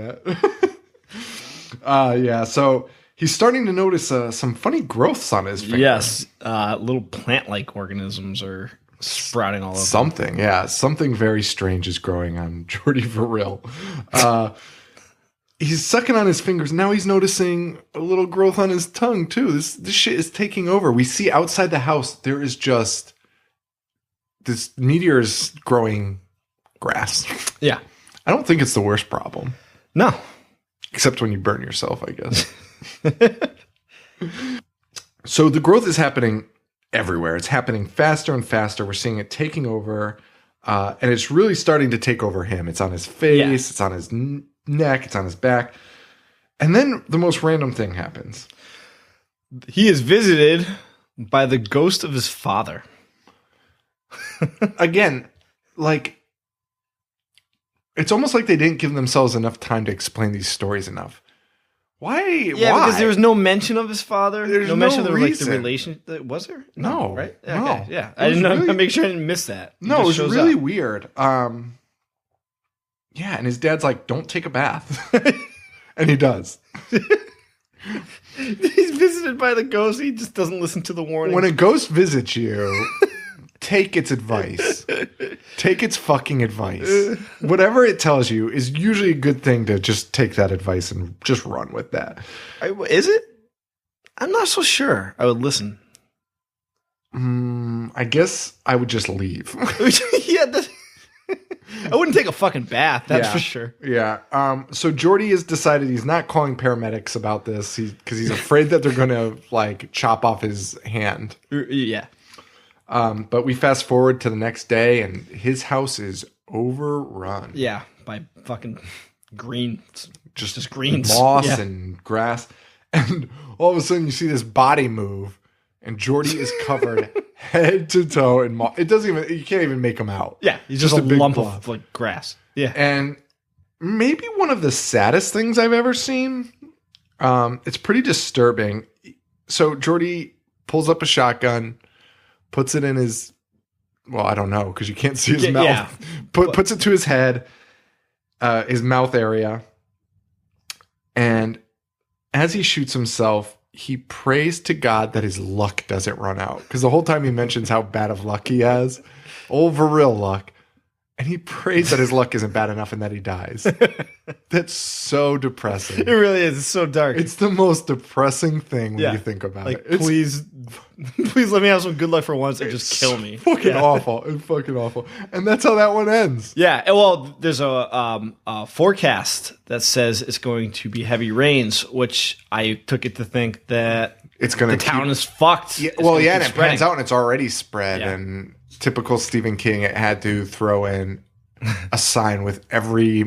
Speaker 2: that. So he's starting to notice some funny growths on his finger.
Speaker 3: Yes, little plant-like organisms are sprouting all over.
Speaker 2: Something very strange is growing on Jordy Verrill. He's sucking on his fingers. Now he's noticing a little growth on his tongue too. This shit is taking over. We see outside the house there is just this meteor is growing grass.
Speaker 3: Yeah.
Speaker 2: I don't think it's the worst problem.
Speaker 3: No.
Speaker 2: Except when you burn yourself, I guess. So the growth is happening everywhere. It's happening faster and faster. We're seeing it taking over. And it's really starting to take over him. It's on his face. It's on his neck. It's on his back. And then the most random thing happens.
Speaker 3: He is visited by the ghost of his father.
Speaker 2: Again, like, it's almost like they didn't give themselves enough time to explain these stories enough. Why?
Speaker 3: Yeah,
Speaker 2: Why?
Speaker 3: because there was no mention of his father.
Speaker 2: There's
Speaker 3: no mention
Speaker 2: no
Speaker 3: of like
Speaker 2: reason.
Speaker 3: the relation. Was there?
Speaker 2: No.
Speaker 3: Right?
Speaker 2: No.
Speaker 3: Okay. Yeah.
Speaker 2: It
Speaker 3: I didn't
Speaker 2: was
Speaker 3: know.
Speaker 2: really-
Speaker 3: Make sure I didn't miss that.
Speaker 2: No, it was
Speaker 3: just shows
Speaker 2: really
Speaker 3: up.
Speaker 2: weird. Yeah, and his dad's like, "Don't take a bath," and he does.
Speaker 3: He's visited by the ghost. He just doesn't listen to the warning.
Speaker 2: When a ghost visits you, take its advice. Take its fucking advice. Whatever it tells you is usually a good thing to just take that advice and just run with that.
Speaker 3: Is it? I'm not so sure. I would listen.
Speaker 2: I guess I would just leave.
Speaker 3: Yeah, I wouldn't take a fucking bath. That's
Speaker 2: Yeah.
Speaker 3: for sure.
Speaker 2: Yeah. So Jordy has decided he's not calling paramedics about this because he's afraid that they're going to like chop off his hand.
Speaker 3: Yeah.
Speaker 2: But we fast forward to the next day and his house is overrun.
Speaker 3: Yeah. By fucking greens. Just greens.
Speaker 2: Moss
Speaker 3: Yeah.
Speaker 2: and grass. And all of a sudden you see this body move and Jordy is covered head to toe in moss. It doesn't even, you can't even make him out.
Speaker 3: Yeah. He's just a
Speaker 2: big
Speaker 3: lump
Speaker 2: blob.
Speaker 3: of like grass. Yeah.
Speaker 2: And maybe one of the saddest things I've ever seen. It's pretty disturbing. So Jordy pulls up a shotgun, puts it in his, well, I don't know, because you can't see his mouth.
Speaker 3: Yeah.
Speaker 2: Puts it to his head, his mouth area. And as he shoots himself, he prays to God that his luck doesn't run out. Because the whole time he mentions how bad of luck he has, old real luck. And he prays that his luck isn't bad enough and that he dies. That's so depressing.
Speaker 3: It really is. It's so dark.
Speaker 2: It's the most depressing thing when
Speaker 3: Yeah.
Speaker 2: you think about
Speaker 3: like,
Speaker 2: it. It's
Speaker 3: please let me have some good luck for once and just kill me.
Speaker 2: fucking
Speaker 3: Yeah.
Speaker 2: awful. It's fucking awful. And that's how that one ends.
Speaker 3: Yeah, well, there's a forecast that says it's going to be heavy rains, which I took it to think that
Speaker 2: It's going
Speaker 3: the town is fucked.
Speaker 2: Yeah,
Speaker 3: It's
Speaker 2: well,
Speaker 3: gonna
Speaker 2: yeah,
Speaker 3: keep
Speaker 2: and it
Speaker 3: spreading.
Speaker 2: pans out and it's already spread.
Speaker 3: Yeah.
Speaker 2: And typical Stephen King, it had to throw in a sign with every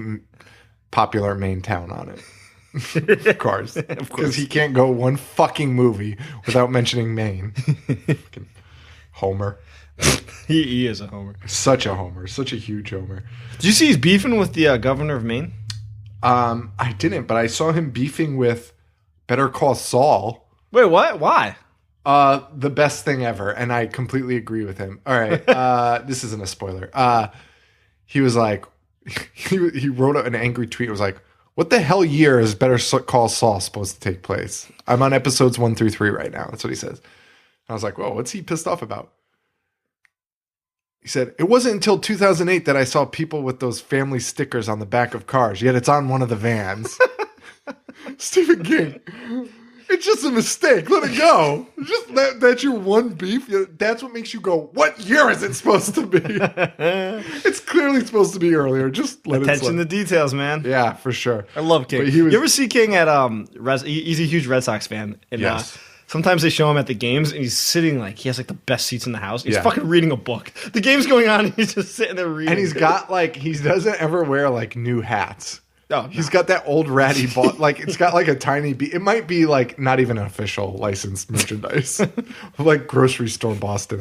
Speaker 2: popular Maine town on it. Of course. Because he can't go one fucking movie without mentioning Maine. Fucking Homer.
Speaker 3: He is a homer.
Speaker 2: Such a homer. Such a huge homer.
Speaker 3: Did you see he's beefing with the governor of Maine?
Speaker 2: I didn't, but I saw him beefing with Better Call Saul.
Speaker 3: Wait, what? Why?
Speaker 2: The best thing ever, and I completely agree with him. All right, this isn't a spoiler. He was like, he wrote an angry tweet. It was like, "What the hell year is Better Call Saul supposed to take place? I'm on episodes 1 through 3 right now." That's what he says. I was like, "Whoa, what's he pissed off about?" He said, "It wasn't until 2008 that I saw people with those family stickers on the back of cars. Yet it's on one of the vans." Stephen King. It's just a mistake. Let it go. Just that's your one beef. That's what makes you go, what year is it supposed to be? It's clearly supposed to be earlier. Just let
Speaker 3: Attention
Speaker 2: it
Speaker 3: to details, man.
Speaker 2: Yeah, for sure.
Speaker 3: I love King.
Speaker 2: But he was-
Speaker 3: You ever see King at he's a huge Red Sox fan. And
Speaker 2: Yes.
Speaker 3: sometimes they show him at the games and he's sitting like he has like the best seats in the house. He's
Speaker 2: Yeah.
Speaker 3: fucking reading a book. The game's going on and he's just sitting there reading.
Speaker 2: And he's got like, he doesn't ever wear like new hats.
Speaker 3: Oh,
Speaker 2: He's got that old ratty ball. Like it's got like a tiny it might be like not even an official licensed merchandise. Like grocery store Boston.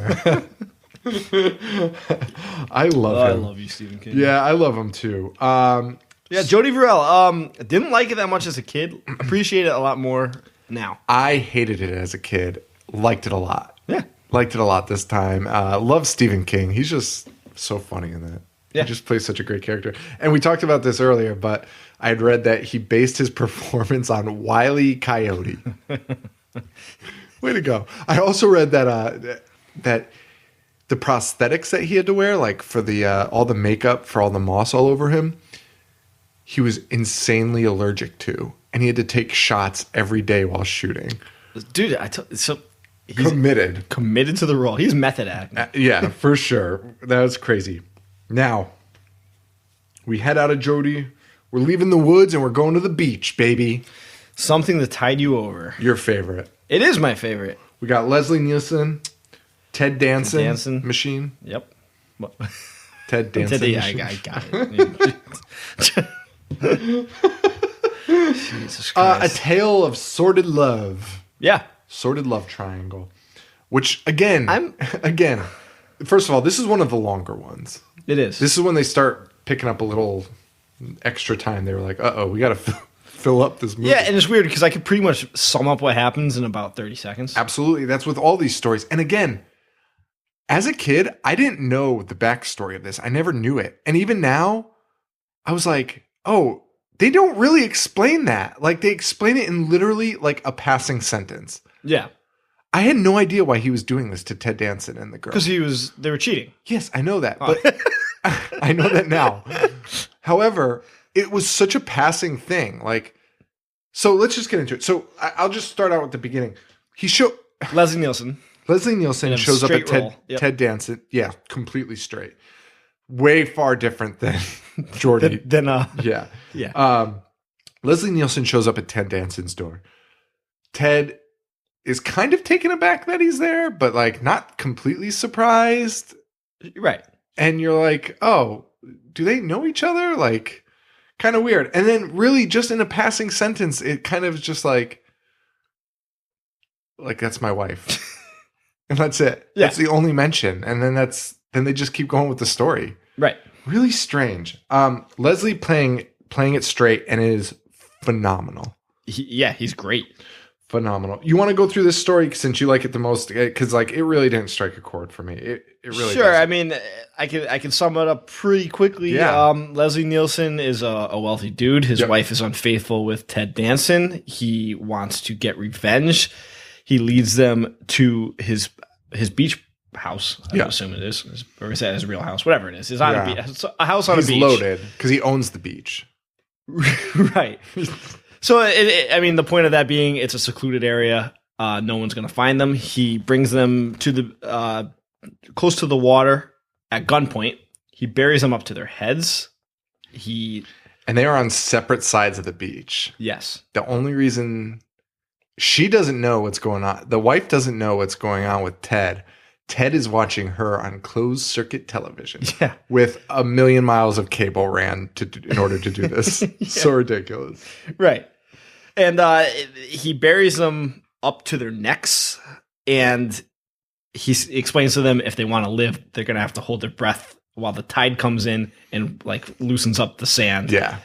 Speaker 2: I love
Speaker 3: I
Speaker 2: him.
Speaker 3: love you, Stephen King.
Speaker 2: Yeah, I love him too.
Speaker 3: Yeah, Jody Varell. Didn't like it that much as a kid. Appreciate it a lot more now.
Speaker 2: I hated it as a kid. Liked it a lot.
Speaker 3: Yeah.
Speaker 2: Liked it a lot this time. Love Stephen King. He's just so funny in that.
Speaker 3: Yeah.
Speaker 2: He just plays such a great character. And we talked about this earlier, but I had read that he based his performance on Wile E. Coyote. Way to go. I also read that that the prosthetics that he had to wear, like for the all the makeup for all the moss all over him, he was insanely allergic to. And he had to take shots every day while shooting.
Speaker 3: Dude, Committed to the role. He's method acting.
Speaker 2: Yeah, for sure. That was crazy. Now, we head out of Jody. We're leaving the woods and we're going to the beach, baby.
Speaker 3: Something to tide you over.
Speaker 2: Your favorite.
Speaker 3: It is my favorite.
Speaker 2: We got Leslie Nielsen, Ted Danson. Machine.
Speaker 3: Yep.
Speaker 2: Ted Danson.
Speaker 3: I got it. Jesus Christ.
Speaker 2: A tale of sordid love.
Speaker 3: Yeah.
Speaker 2: Sordid love triangle. Which, again, first of all, this is one of the longer ones.
Speaker 3: It is.
Speaker 2: This is when they start picking up a little extra time. They were like, we got to fill up this movie.
Speaker 3: Yeah, and it's weird because I could pretty much sum up what happens in about 30 seconds.
Speaker 2: Absolutely. That's with all these stories. And again, as a kid, I didn't know the backstory of this. I never knew it. And even now, I was like, they don't really explain that. Like, they explain it in literally like a passing sentence.
Speaker 3: Yeah.
Speaker 2: I had no idea why he was doing this to Ted Danson and the girl.
Speaker 3: Because they were cheating.
Speaker 2: Yes, I know that. But I know that now. However, it was such a passing thing. Like, so let's just get into it. So I'll just start out with the beginning.
Speaker 3: Leslie Nielsen
Speaker 2: shows up at Ted Danson. Yeah, completely straight. Way far different than Jordy.
Speaker 3: Yeah.
Speaker 2: Leslie Nielsen shows up at Ted Danson's door. Ted is kind of taken aback that he's there, but like not completely surprised.
Speaker 3: Right.
Speaker 2: And you're like, do they know each other? Like, kind of weird. And then really just in a passing sentence, it kind of just like that's my wife. And that's it. Yeah. That's the only mention. And then they just keep going with the story.
Speaker 3: Right.
Speaker 2: Really strange. Leslie playing it straight and it is phenomenal.
Speaker 3: He's great.
Speaker 2: Phenomenal. You want to go through this story since you like it the most? Because like it really didn't strike a chord for me. It really
Speaker 3: sure.
Speaker 2: doesn't.
Speaker 3: I mean, I can sum it up pretty quickly.
Speaker 2: Yeah.
Speaker 3: Leslie Nielsen is a wealthy dude. His wife is unfaithful with Ted Danson. He wants to get revenge. He leads them to his beach house. I assume it is, or is that his real house? Whatever it is, it's on a beach. A house on a beach.
Speaker 2: He's loaded because he owns the beach.
Speaker 3: Right. So, I mean, the point of that being, it's a secluded area. No one's going to find them. He brings them to the close to the water at gunpoint. He buries them up to their heads.
Speaker 2: And they are on separate sides of the beach.
Speaker 3: Yes.
Speaker 2: The only reason she doesn't know what's going on, the wife doesn't know what's going on with Ted. Ted is watching her on closed circuit television with 1,000,000 miles of cable ran in order to do this. So ridiculous.
Speaker 3: Right. And he buries them up to their necks, and he explains to them if they want to live, they're going to have to hold their breath while the tide comes in and like loosens up the sand.
Speaker 2: Yeah.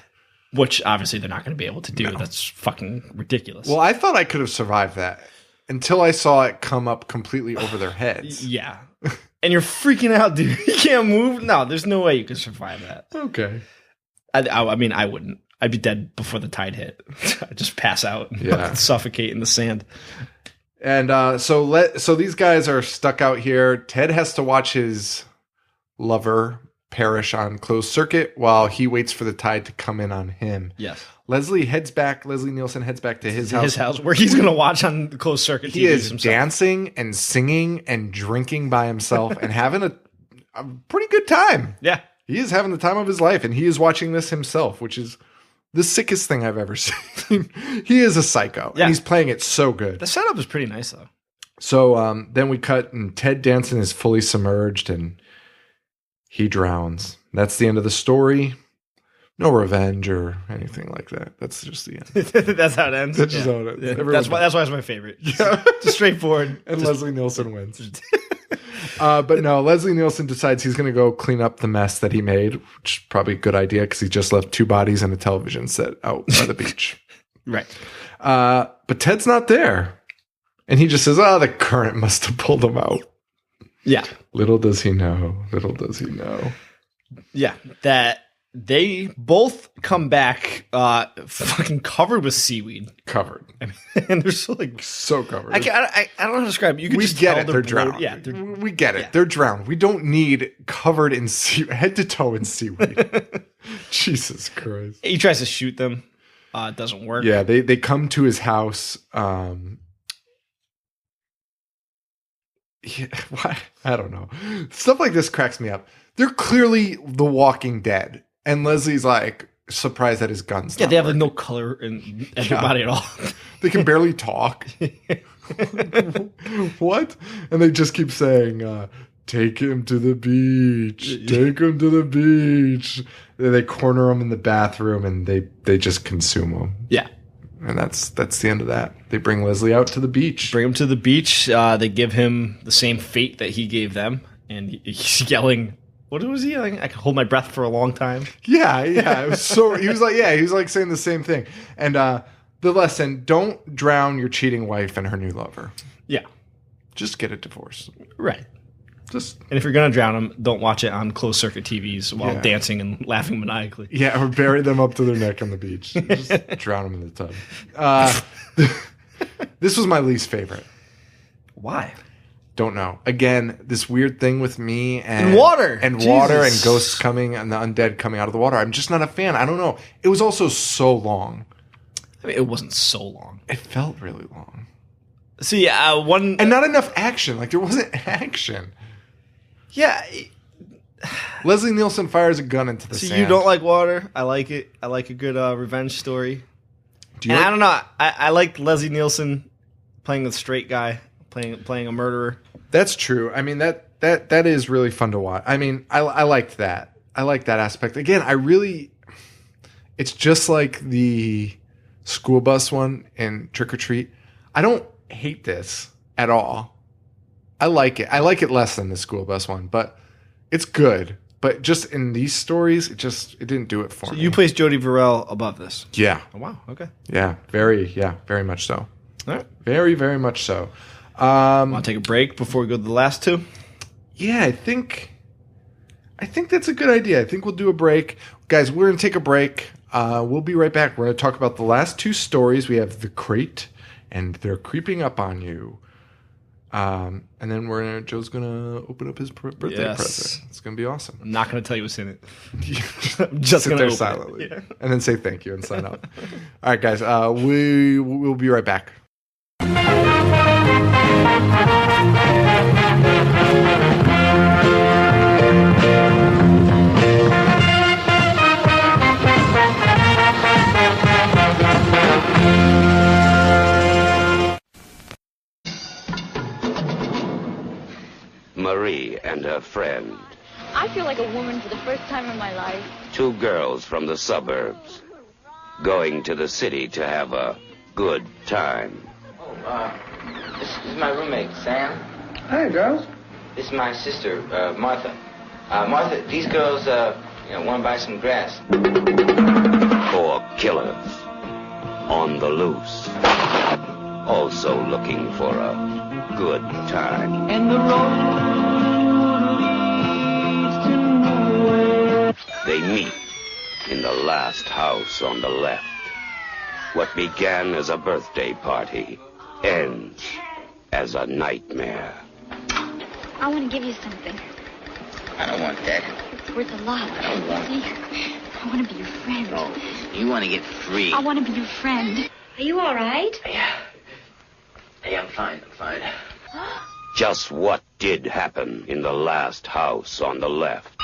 Speaker 3: Which obviously they're not going to be able to do. No. That's fucking ridiculous.
Speaker 2: Well, I thought I could have survived that. Until I saw it come up completely over their heads.
Speaker 3: Yeah. And you're freaking out, dude. You can't move. No, there's no way you can survive that.
Speaker 2: Okay.
Speaker 3: I mean, I wouldn't. I'd be dead before the tide hit. I'd just pass out and suffocate in the sand.
Speaker 2: And so these guys are stuck out here. Ted has to watch his lover perish on closed circuit while he waits for the tide to come in on him.
Speaker 3: Yes.
Speaker 2: Leslie Nielsen heads back to his
Speaker 3: house where he's going to watch on the closed circuit TV.
Speaker 2: He is
Speaker 3: himself.
Speaker 2: dancing and singing and drinking by himself and having a pretty good time.
Speaker 3: Yeah.
Speaker 2: He is having the time of his life, and he is watching this himself, which is the sickest thing I've ever seen. He is a psycho, and he's playing it so good.
Speaker 3: The setup is pretty nice, though.
Speaker 2: So then we cut, and Ted Danson is fully submerged, and he drowns. That's the end of the story. No revenge or anything like that. That's just the end.
Speaker 3: That's how it ends.
Speaker 2: That's just how it ends.
Speaker 3: Yeah. That's why it's my favorite. Yeah. Just straightforward.
Speaker 2: And Leslie Nielsen wins. But no, Leslie Nielsen decides he's going to go clean up the mess that he made, which is probably a good idea because he just left 2 bodies and a television set out by the beach.
Speaker 3: Right.
Speaker 2: But Ted's not there. And he just says, the current must have pulled him out.
Speaker 3: Yeah.
Speaker 2: Little does he know. Little does he know.
Speaker 3: Yeah. That they both come back fucking covered with seaweed.
Speaker 2: Covered.
Speaker 3: I mean, and they're so
Speaker 2: covered.
Speaker 3: I don't know how to describe it. You can just
Speaker 2: get
Speaker 3: tell
Speaker 2: it. They're drowned.
Speaker 3: Yeah.
Speaker 2: We get it. Yeah. They're drowned. We don't need covered in head to toe in seaweed. Jesus Christ.
Speaker 3: He tries to shoot them. It doesn't work.
Speaker 2: Yeah. They come to his house. Yeah, why? I don't know. Stuff like this cracks me up. They're clearly The Walking Dead, and Leslie's like surprised that his gun's
Speaker 3: Yeah,
Speaker 2: not
Speaker 3: they have
Speaker 2: working.
Speaker 3: no color in their body at all.
Speaker 2: They can barely talk. What? And they just keep saying, take him to the beach. Take him to the beach. They corner him in the bathroom, and they just consume him.
Speaker 3: Yeah.
Speaker 2: And that's the end of that. They bring Leslie out to the beach.
Speaker 3: Bring him to the beach. They give him the same fate that he gave them. And he's yelling, what was he yelling? I can hold my breath for a long time.
Speaker 2: Yeah. It was he was like saying the same thing. And the lesson, don't drown your cheating wife and her new lover.
Speaker 3: Yeah.
Speaker 2: Just get a divorce.
Speaker 3: Right.
Speaker 2: And
Speaker 3: if you're going to drown them, don't watch it on closed circuit TVs while dancing and laughing maniacally.
Speaker 2: Yeah, or bury them up to their neck on the beach. Just drown them in the tub. This was my least favorite.
Speaker 3: Why?
Speaker 2: Don't know. Again, this weird thing with me and
Speaker 3: water.
Speaker 2: And
Speaker 3: Jesus.
Speaker 2: water and ghosts coming and the undead coming out of the water. I'm just not a fan. I don't know. It was also so long.
Speaker 3: I mean, it wasn't so long.
Speaker 2: It felt really long.
Speaker 3: See, one...
Speaker 2: And not enough action. Like, there wasn't action.
Speaker 3: Yeah.
Speaker 2: Leslie Nielsen fires a gun into the sand.
Speaker 3: You don't like water. I like it. I like a good revenge story. I don't know. I like Leslie Nielsen playing the straight guy, playing a murderer.
Speaker 2: That's true. I mean, that is really fun to watch. I mean, I liked that. I like that aspect. Again, it's just like the school bus one in Trick or Treat. I don't hate this at all. I like it. I like it less than the school bus one, but it's good. But just in these stories, it didn't do it for me.
Speaker 3: You placed Jody Verrell above this.
Speaker 2: Yeah.
Speaker 3: Oh, wow. Okay.
Speaker 2: Yeah. Very much so.
Speaker 3: All right.
Speaker 2: Very, very much so.
Speaker 3: Want to take a break before we go to the last two?
Speaker 2: Yeah, I think that's a good idea. I think we'll do a break. Guys, we're going to take a break. We'll be right back. We're going to talk about the last two stories. We have The Crate and They're Creeping Up on You. And then Joe's going to open up his birthday present. It's going to be awesome.
Speaker 3: I'm not going to tell you what's in it.
Speaker 2: I'm just sit there silently. Yeah. And then say thank you and sign up. All right, guys. We'll be right back.
Speaker 4: Marie and her friend.
Speaker 5: I feel like a woman for the first time in my life.
Speaker 4: Two girls from the suburbs going to the city to have a good time.
Speaker 6: This is my roommate, Sam.
Speaker 7: Hi, girls.
Speaker 6: This is my sister, Martha. Martha, these girls, want to buy some grass.
Speaker 4: Four killers on the loose, also looking for a good time.
Speaker 7: And the road leads to nowhere.
Speaker 4: They meet in the last house on the left. What began as a birthday party ends as a nightmare.
Speaker 5: I want to give you something.
Speaker 6: I don't want that.
Speaker 5: It's worth a lot.
Speaker 6: I don't want it.
Speaker 5: See, I want to be your friend.
Speaker 6: No, you want to get free.
Speaker 5: I want to be your friend. Are you all right?
Speaker 6: Yeah. Hey, I'm fine.
Speaker 4: Just what did happen in the last house on the left?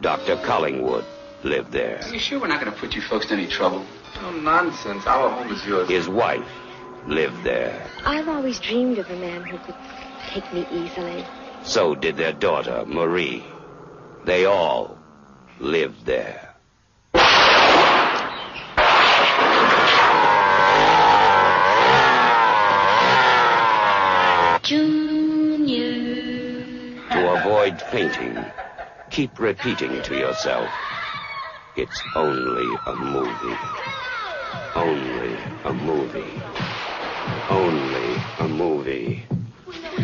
Speaker 4: Dr. Collingwood lived there.
Speaker 8: Are you sure we're not going to put you folks to any trouble? No nonsense. Our home is yours.
Speaker 4: His wife lived there.
Speaker 9: I've always dreamed of a man who could take me easily.
Speaker 4: So did their daughter, Marie. They all lived there.
Speaker 5: Junior.
Speaker 4: To avoid fainting, keep repeating to yourself, it's only a movie. Only a movie. Only a movie.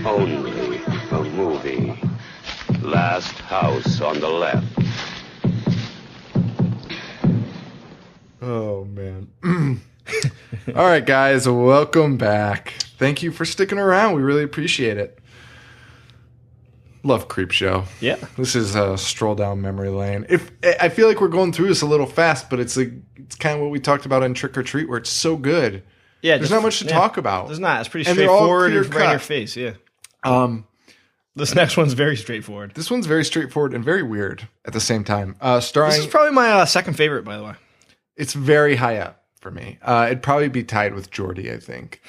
Speaker 4: Only a movie. Last house on the left.
Speaker 2: Oh, man. All right, guys, welcome back. Thank you for sticking around. We really appreciate it. Love Creepshow.
Speaker 3: Yeah.
Speaker 2: This is a stroll down memory lane. I feel like we're going through this a little fast, but it's kind of what we talked about in Trick or Treat, where it's so good.
Speaker 3: Yeah,
Speaker 2: there's not much to talk about.
Speaker 3: There's not. It's pretty
Speaker 2: And they're all
Speaker 3: straightforward and
Speaker 2: clear
Speaker 3: right in your
Speaker 2: cut.
Speaker 3: face. Yeah. This next one's very straightforward.
Speaker 2: This one's very straightforward and very weird at the same time. Starring,
Speaker 3: This is probably my second favorite, by the way.
Speaker 2: it's very high up for me. It'd probably be tied with Geordie, I think.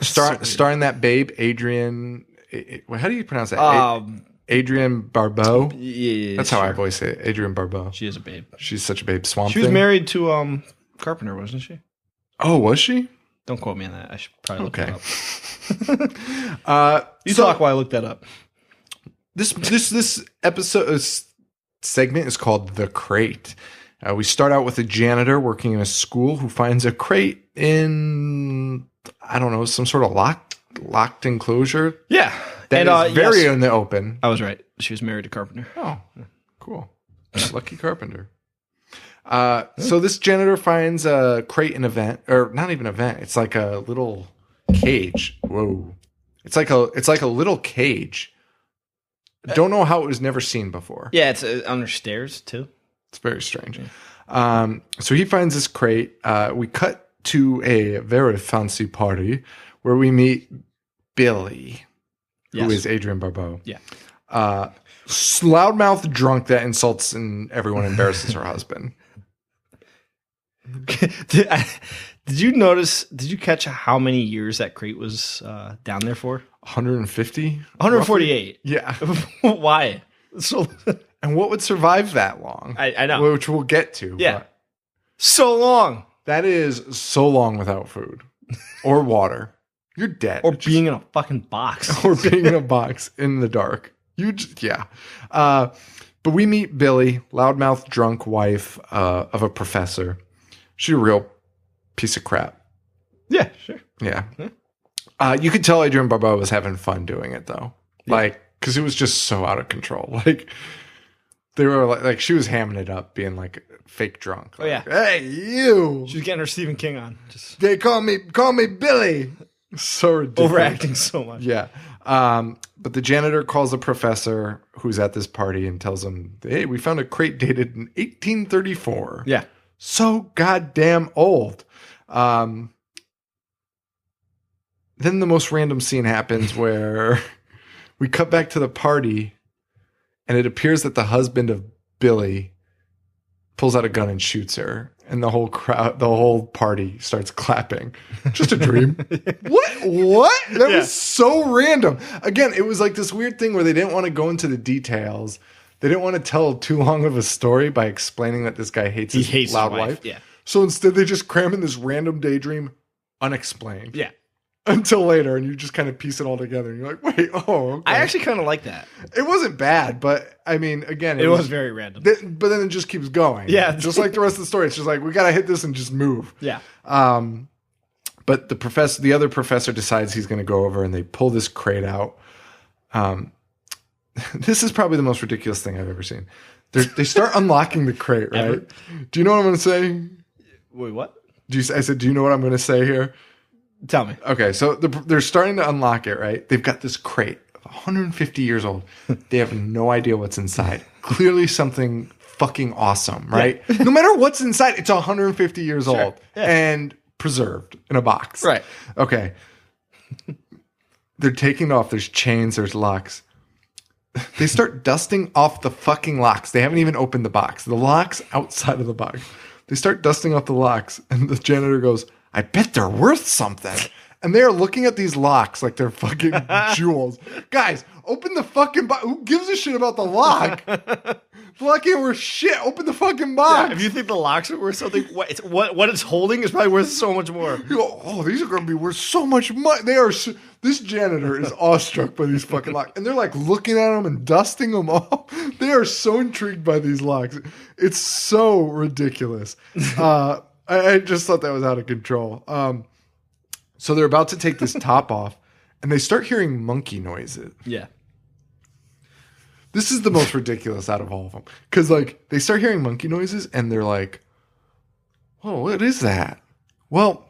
Speaker 2: Starring that babe, Adrian. How do you pronounce that? Adrian Barbeau.
Speaker 3: Yeah,
Speaker 2: That's how I voice it. Adrian Barbeau.
Speaker 3: She is a babe.
Speaker 2: She's such a babe. Swamp
Speaker 3: She was
Speaker 2: Thing.
Speaker 3: married to Carpenter, wasn't she?
Speaker 2: Oh, was she?
Speaker 3: Don't quote me on that. I should probably look
Speaker 2: Okay.
Speaker 3: it up. You talk while I look that up.
Speaker 2: This episode segment is called The Crate. We start out with a janitor working in a school who finds a crate in, I don't know, some sort of locked enclosure.
Speaker 3: Yeah.
Speaker 2: That is very in the open.
Speaker 3: I was right. She was married to Carpenter.
Speaker 2: Oh, cool. Lucky Carpenter. So this janitor finds a crate in a vent, or not even a vent. It's like a little cage. Whoa. It's like a little cage. Don't know how it was never seen before.
Speaker 3: Yeah, it's under stairs too.
Speaker 2: It's very strange. So he finds this crate. We cut to a very fancy party where we meet Billy, who is Adrian Barbeau.
Speaker 3: Yeah.
Speaker 2: Loudmouth drunk that insults and everyone embarrasses her husband.
Speaker 3: Did you notice? Did you catch how many years that crate was down there for?
Speaker 2: 150?
Speaker 3: 148.
Speaker 2: Yeah.
Speaker 3: Why? So,
Speaker 2: and what would survive that long?
Speaker 3: I know.
Speaker 2: Which we'll get to.
Speaker 3: Yeah.
Speaker 2: But
Speaker 3: So long.
Speaker 2: that is so long without food or water. You're dead.
Speaker 3: Or being in a fucking box.
Speaker 2: Or being in a box in the dark. Yeah. But we meet Billy, loudmouth drunk wife of a professor. She's a real piece of crap.
Speaker 3: Yeah, sure.
Speaker 2: Yeah. You could tell Adrian Barbeau was having fun doing it though.
Speaker 3: Yeah.
Speaker 2: Like, because it was just so out of control. Like, they were like she was hamming it up, being like fake drunk. Like,
Speaker 3: Oh, yeah.
Speaker 2: Hey, you.
Speaker 3: She was getting her Stephen King on. Just
Speaker 2: They call me Billy. So ridiculous.
Speaker 3: overacting so much.
Speaker 2: Yeah. But the janitor calls the professor who's at this party and tells him, hey, we found a crate dated in 1834.
Speaker 3: Yeah.
Speaker 2: So goddamn old. Then the most random scene happens where we cut back to the party and it appears that the husband of Billy pulls out a gun and shoots her. And the whole crowd, the whole party starts clapping. Just a dream. What? That was so random. Again, it was like this weird thing where they didn't want to go into the details. They didn't want to tell too long of a story by explaining that this guy hates his loud wife.
Speaker 3: Yeah.
Speaker 2: So instead, they just cram in this random daydream unexplained.
Speaker 3: Yeah.
Speaker 2: Until later, and you just kind of piece it all together. And you're like, wait, okay.
Speaker 3: I actually kind of like that.
Speaker 2: It wasn't bad, but I mean, again,
Speaker 3: It was very random.
Speaker 2: But then it just keeps going.
Speaker 3: Yeah.
Speaker 2: Just like the rest of the story. It's just like, we got to hit this and just move.
Speaker 3: Yeah.
Speaker 2: But the other professor decides he's going to go over and they pull this crate out. This is probably the most ridiculous thing I've ever seen. They start unlocking the crate, right?
Speaker 3: Ever?
Speaker 2: Do you know what I'm going to say?
Speaker 3: Wait, what?
Speaker 2: I said, do you know what I'm going to say here?
Speaker 3: Tell me.
Speaker 2: Okay, so they're starting to unlock it, right? They've got this crate, 150 years old. They have no idea what's inside. Clearly something fucking awesome, right? Yeah. No matter what's inside, it's 150 years old and preserved in a box.
Speaker 3: Right.
Speaker 2: Okay. They're taking it off. There's chains, there's locks. They start dusting off the fucking locks. They haven't even opened the box. The lock's outside of the box. They start dusting off the locks, and the janitor goes, I bet they're worth something. And they're looking at these locks like they're fucking jewels. Guys, open the fucking box. Who gives a shit about the lock? The lock ain't worth shit. Open the fucking box.
Speaker 3: Yeah, if you think the locks are worth something, what it's holding is probably worth so much more.
Speaker 2: You go, oh, these are going to be worth so much money. This janitor is awestruck by these fucking locks. And they're like looking at them and dusting them off. They are so intrigued by these locks. It's so ridiculous. I just thought that was out of control. So they're about to take this top off, and they start hearing monkey noises.
Speaker 3: Yeah.
Speaker 2: This is the most ridiculous out of all of them. Because, like, they start hearing monkey noises, and they're like, oh, what is that? Well,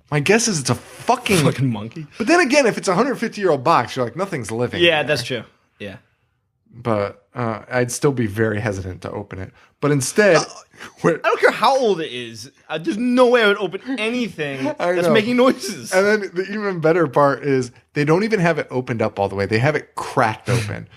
Speaker 2: my guess is it's a fucking
Speaker 3: monkey.
Speaker 2: But then again, if it's a 150-year-old box, you're like, nothing's living.
Speaker 3: Yeah,
Speaker 2: there.
Speaker 3: that's true. Yeah.
Speaker 2: but I'd still be very hesitant to open it. But instead,
Speaker 3: I don't care how old it is. There's no way I would open anything that's making noises.
Speaker 2: And then the even better part is they don't even have it opened up all the way. They have it cracked open.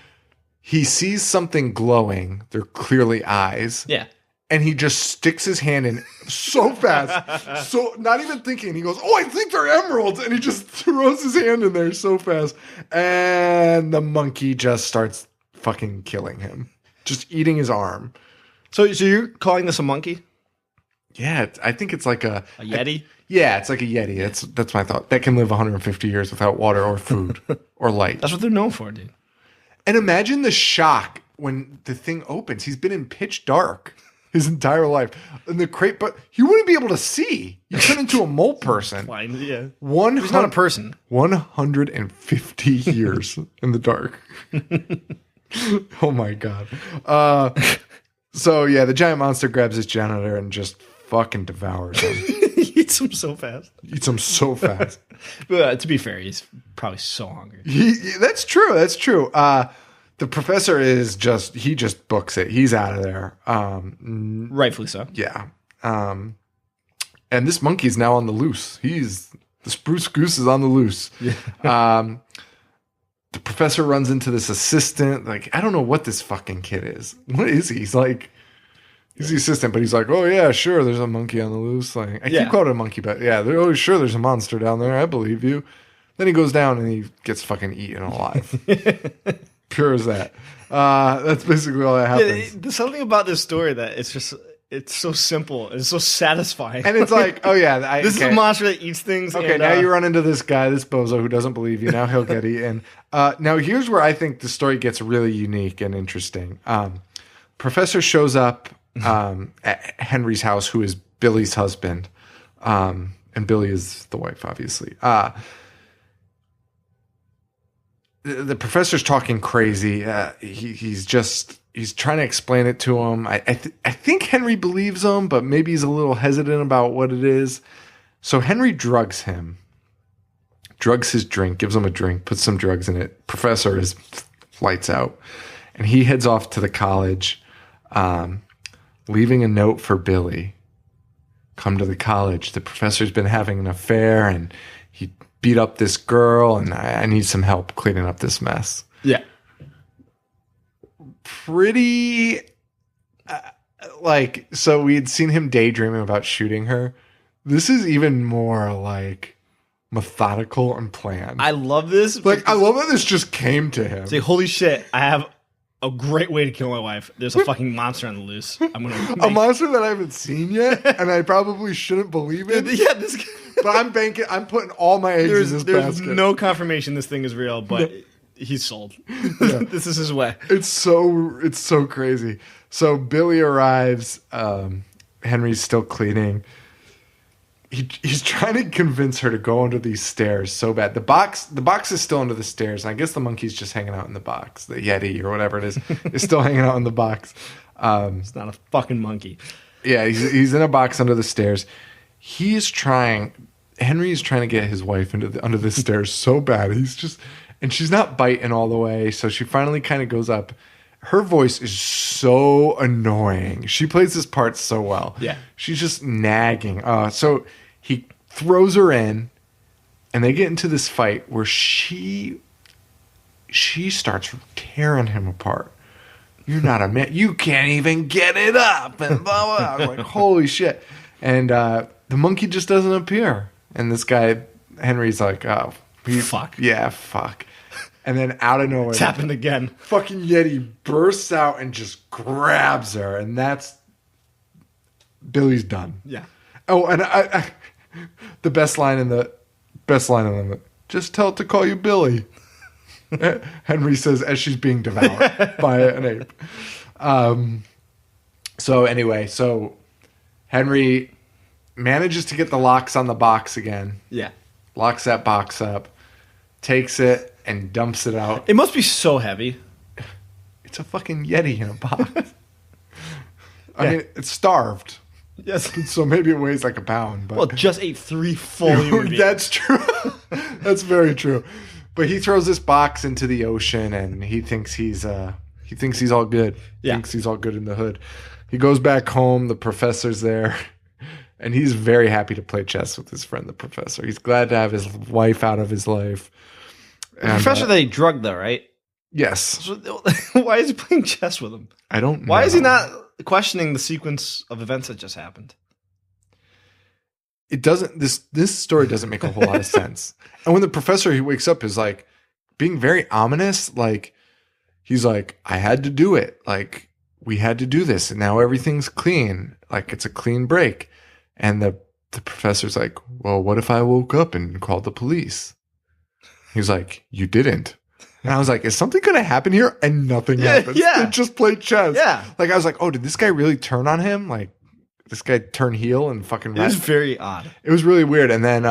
Speaker 2: He sees something glowing. They're clearly eyes.
Speaker 3: Yeah.
Speaker 2: And he just sticks his hand in so fast. So not even thinking. He goes, oh, I think they're emeralds. And he just throws his hand in there so fast. And the monkey just starts fucking killing him. Just eating his arm.
Speaker 3: So you're calling this a monkey?
Speaker 2: Yeah, I think it's like a
Speaker 3: yeti.
Speaker 2: Yeah, it's like a yeti. That's my thought. That can live 150 years without water or food or light.
Speaker 3: That's what they're known for, dude.
Speaker 2: And imagine the shock when the thing opens. He's been in pitch dark his entire life. And the crate, but he wouldn't be able to see. You turn into a mole person.
Speaker 3: Blind, yeah.
Speaker 2: He's
Speaker 3: not a person.
Speaker 2: 150 years in the dark. Oh my God. So yeah, the giant monster grabs his janitor and just fucking devours him.
Speaker 3: He eats him so fast.
Speaker 2: But,
Speaker 3: to be fair, he's probably so hungry.
Speaker 2: That's true. The professor he just books it. He's out of there.
Speaker 3: Rightfully so.
Speaker 2: Yeah. And this monkey's now on the loose. The spruce goose is on the loose. Yeah. The professor runs into this assistant. Like, I don't know what this fucking kid is. What is he? He's the assistant, but he's like, oh yeah, sure, there's a monkey on the loose. Like, I keep calling it a monkey, but yeah, oh sure, there's a monster down there. I believe you. Then he goes down and he gets fucking eaten alive. Pure as that. That's basically all that happens.
Speaker 3: There's something about this story that it's so simple. It's so satisfying.
Speaker 2: And it's like, oh yeah.
Speaker 3: This is a monster that eats things.
Speaker 2: Okay, now you run into this guy, this bozo who doesn't believe you. Now he'll get eaten. Now here's where I think the story gets really unique and interesting. Professor shows up at Henry's house, who is Billy's husband. And Billy is the wife, obviously. The professor's talking crazy. He's trying to explain it to him. I think Henry believes him, but maybe he's a little hesitant about what it is. So Henry drugs his drink, gives him a drink, puts some drugs in it. Professor is lights out. And he heads off to the college, leaving a note for Billy. Come to the college. The professor's been having an affair and he beat up this girl and I need some help cleaning up this mess.
Speaker 3: Yeah.
Speaker 2: Pretty so we had seen him daydreaming about shooting her. This is even more like methodical and planned.
Speaker 3: I love this.
Speaker 2: I love that this just came to him.
Speaker 3: Say, holy shit, I have a great way to kill my wife. There's a fucking monster on the loose. I'm gonna
Speaker 2: a monster that I haven't seen yet, and I probably shouldn't believe it.
Speaker 3: Yeah,
Speaker 2: but I'm putting all my eggs in this basket.
Speaker 3: There's no confirmation this thing is real, but he's sold. Yeah. This is his way.
Speaker 2: It's so crazy. So Billy arrives. Henry's still cleaning. He's trying to convince her to go under these stairs so bad. The box is still under the stairs, and I guess the monkey's just hanging out in the box. The Yeti or whatever it is still hanging out in the box.
Speaker 3: It's not a fucking monkey.
Speaker 2: Yeah, he's in a box under the stairs. Henry's trying to get his wife under the stairs so bad. And she's not biting all the way, so she finally kind of goes up. Her voice is so annoying. She plays this part so well.
Speaker 3: Yeah.
Speaker 2: She's just nagging. So he throws her in, and they get into this fight where she starts tearing him apart. You're not a man. You can't even get it up. And blah, blah. I was like, holy shit. And the monkey just doesn't appear. And this guy, Henry's like, oh,
Speaker 3: fuck.
Speaker 2: Yeah, fuck. And then out of nowhere,
Speaker 3: it's happened again.
Speaker 2: Fucking Yeti bursts out and just grabs her, and that's Billy's done.
Speaker 3: Yeah.
Speaker 2: Oh, and I the best line in the just tell it to call you Billy. Henry says as she's being devoured by an ape. So Henry manages to get the locks on the box again.
Speaker 3: Yeah.
Speaker 2: Locks that box up, takes it, and dumps it out.
Speaker 3: It must be so heavy.
Speaker 2: It's a fucking Yeti in a box. I mean, it's starved.
Speaker 3: Yes.
Speaker 2: So maybe it weighs like a pound. But
Speaker 3: well, it just ate 3 full human beings.
Speaker 2: That's true. That's very true. But he throws this box into the ocean, and he thinks he's He thinks he's all good.
Speaker 3: Yeah.
Speaker 2: Thinks he's all good in the hood. He goes back home. The professor's there. And he's very happy to play chess with his friend, the professor. He's glad to have his wife out of his life.
Speaker 3: The professor that he drugged, though, right?
Speaker 2: Yes.
Speaker 3: So, why is he playing chess with him?
Speaker 2: I don't know.
Speaker 3: Why is he not questioning the sequence of events that just happened?
Speaker 2: It doesn't. This story doesn't make a whole lot of sense. And when the professor, he wakes up, is like being very ominous. Like, he's like, I had to do it. Like, we had to do this. And now everything's clean. Like, it's a clean break. And the professor's like, well, what if I woke up and called the police? He's like, you didn't. And I was like, is something going to happen here? And nothing happens.
Speaker 3: Yeah.
Speaker 2: They just played chess.
Speaker 3: Yeah.
Speaker 2: Like, I was like, oh, did this guy really turn on him? Like, this guy turn heel and fucking
Speaker 3: It was very odd.
Speaker 2: It was really weird. And then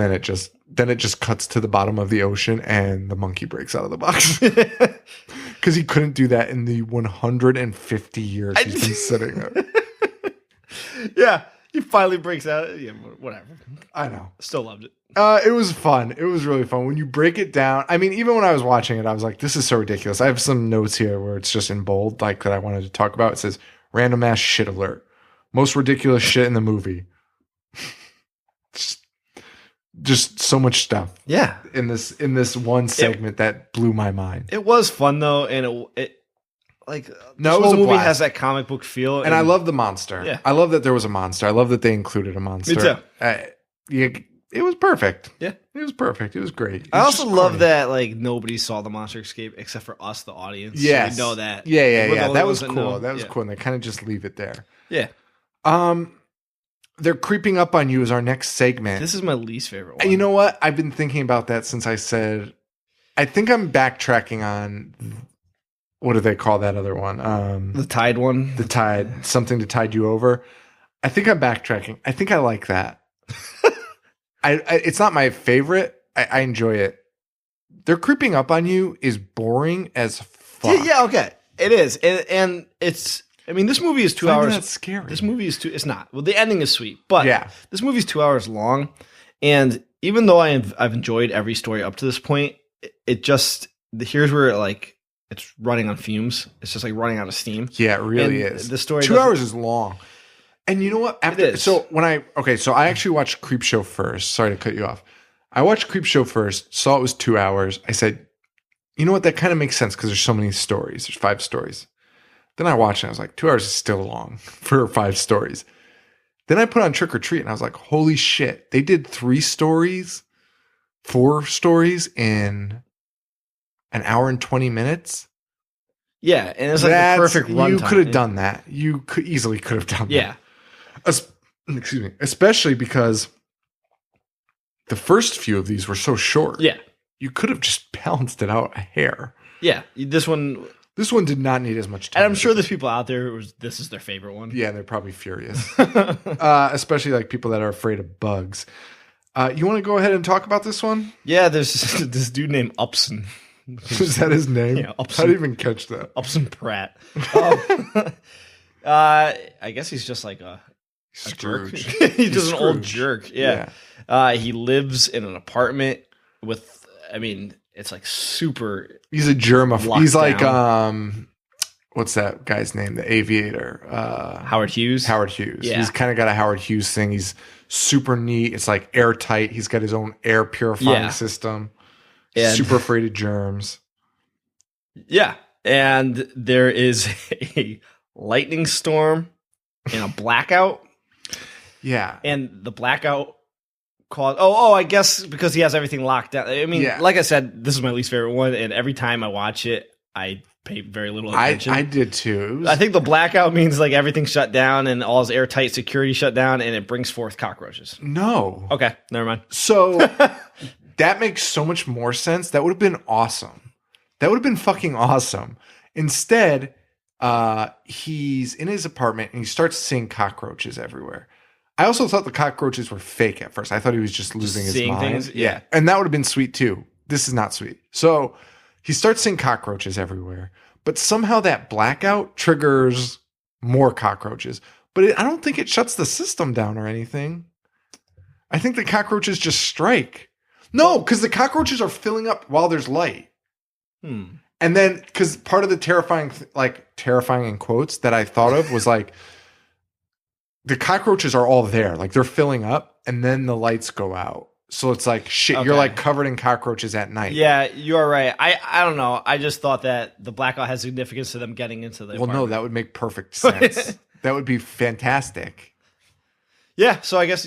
Speaker 2: it just cuts to the bottom of the ocean and the monkey breaks out of the box. Because he couldn't do that in the 150 years he's been sitting there.
Speaker 3: Yeah. He finally breaks out. Yeah, whatever.
Speaker 2: I know.
Speaker 3: Still loved it.
Speaker 2: It was fun. It was really fun. When you break it down, I mean, even when I was watching it, I was like, this is so ridiculous. I have some notes here where it's just in bold, like that I wanted to talk about. It says, random ass shit alert. Most ridiculous shit in the movie. just so much stuff.
Speaker 3: Yeah.
Speaker 2: In this one segment that blew my mind.
Speaker 3: It was fun though, and it like
Speaker 2: no,
Speaker 3: this
Speaker 2: it was
Speaker 3: whole
Speaker 2: a
Speaker 3: movie
Speaker 2: blast.
Speaker 3: has that comic book feel,
Speaker 2: and I love the monster.
Speaker 3: Yeah.
Speaker 2: I love that there was a monster. I love that they included a monster.
Speaker 3: Me too.
Speaker 2: Yeah, it was perfect.
Speaker 3: Yeah,
Speaker 2: it was perfect. It was great.
Speaker 3: I also love that like nobody saw the monster escape except for us, the audience.
Speaker 2: Yes,
Speaker 3: so we know that.
Speaker 2: Yeah.
Speaker 3: We're
Speaker 2: That was
Speaker 3: that
Speaker 2: cool.
Speaker 3: know.
Speaker 2: That was cool. And they kind of just leave it there.
Speaker 3: Yeah.
Speaker 2: They're creeping up on you is our next segment.
Speaker 3: This is my least favorite one.
Speaker 2: You know what? I've been thinking about that since I said. I think I'm backtracking on. What do they call that other one?
Speaker 3: The Tide one.
Speaker 2: The Tide. Something to tide you over. I think I'm backtracking. I think I like that. It's not my favorite. I enjoy it. They're creeping up on you is boring as fuck.
Speaker 3: Yeah, okay. It is. And it's, I mean, this movie is 2 hours.
Speaker 2: That's scary.
Speaker 3: This movie is it's not. Well, the ending is sweet, but
Speaker 2: yeah.
Speaker 3: This movie is 2 hours long. And even though I've enjoyed every story up to this point, it just, here's where it's running on fumes. It's just like running out of steam.
Speaker 2: Yeah, it really
Speaker 3: and
Speaker 2: is.
Speaker 3: The story
Speaker 2: 2 hours is long. And you know what? So I actually watched Creepshow first. Sorry to cut you off. I watched Creepshow first, saw it was 2 hours. I said, you know what? That kind of makes sense because there's so many stories. There's 5 stories. Then I watched it. I was like, 2 hours is still long for 5 stories. Then I put on Trick or Treat and I was like, holy shit. They did 4 stories in an hour and 20 minutes.
Speaker 3: Yeah. And it's like the perfect run.
Speaker 2: You could have done that. You could easily have done that.
Speaker 3: Yeah.
Speaker 2: Excuse me. Especially because the first few of these were so short.
Speaker 3: Yeah.
Speaker 2: You could have just balanced it out a hair.
Speaker 3: Yeah. This one
Speaker 2: did not need as much time.
Speaker 3: And I'm sure there's people out there this is their favorite one.
Speaker 2: Yeah, they're probably furious. Especially like people that are afraid of bugs. You want to go ahead and talk about this one?
Speaker 3: Yeah, there's this dude named Upson.
Speaker 2: Is that his name?
Speaker 3: Yeah, Upson.
Speaker 2: I didn't even catch that.
Speaker 3: Upson Pratt. I guess he's just like a jerk. He's just an old jerk. Yeah. He lives in an apartment with, it's like super.
Speaker 2: He's a germaphobe. He's like,
Speaker 3: down.
Speaker 2: What's that guy's name? The aviator.
Speaker 3: Howard Hughes.
Speaker 2: Howard Hughes.
Speaker 3: Yeah.
Speaker 2: He's kind of got a Howard Hughes thing. He's super neat. It's like airtight. He's got his own air purifying system. And super afraid of germs.
Speaker 3: Yeah. And there is a lightning storm and a blackout.
Speaker 2: Yeah.
Speaker 3: And the blackout caused... I guess because he has everything locked down. Like I said, this is my least favorite one. And every time I watch it, I pay very little attention.
Speaker 2: I did too.
Speaker 3: I think the blackout means like everything shut down and all his airtight security shut down and it brings forth cockroaches.
Speaker 2: No.
Speaker 3: Okay. Never mind.
Speaker 2: So... That makes so much more sense. That would have been awesome. That would have been fucking awesome. Instead, he's in his apartment and he starts seeing cockroaches everywhere. I also thought the cockroaches were fake at first. I thought he was just losing his mind.
Speaker 3: Things? Yeah.
Speaker 2: And that would have been sweet too. This is not sweet. So he starts seeing cockroaches everywhere. But somehow that blackout triggers more cockroaches. But I don't think it shuts the system down or anything. I think the cockroaches just strike. No, because the cockroaches are filling up while there's light. And And then, because part of the terrifying in quotes that I thought of was like, the cockroaches are all there. Like they're filling up and then the lights go out. So it's like, shit,
Speaker 3: Okay.
Speaker 2: you're like covered in cockroaches at night.
Speaker 3: Yeah, you are right. I don't know. I just thought that the blackout has significance to them getting into the apartment.
Speaker 2: No, that would make perfect sense. That would be fantastic.
Speaker 3: Yeah, so I guess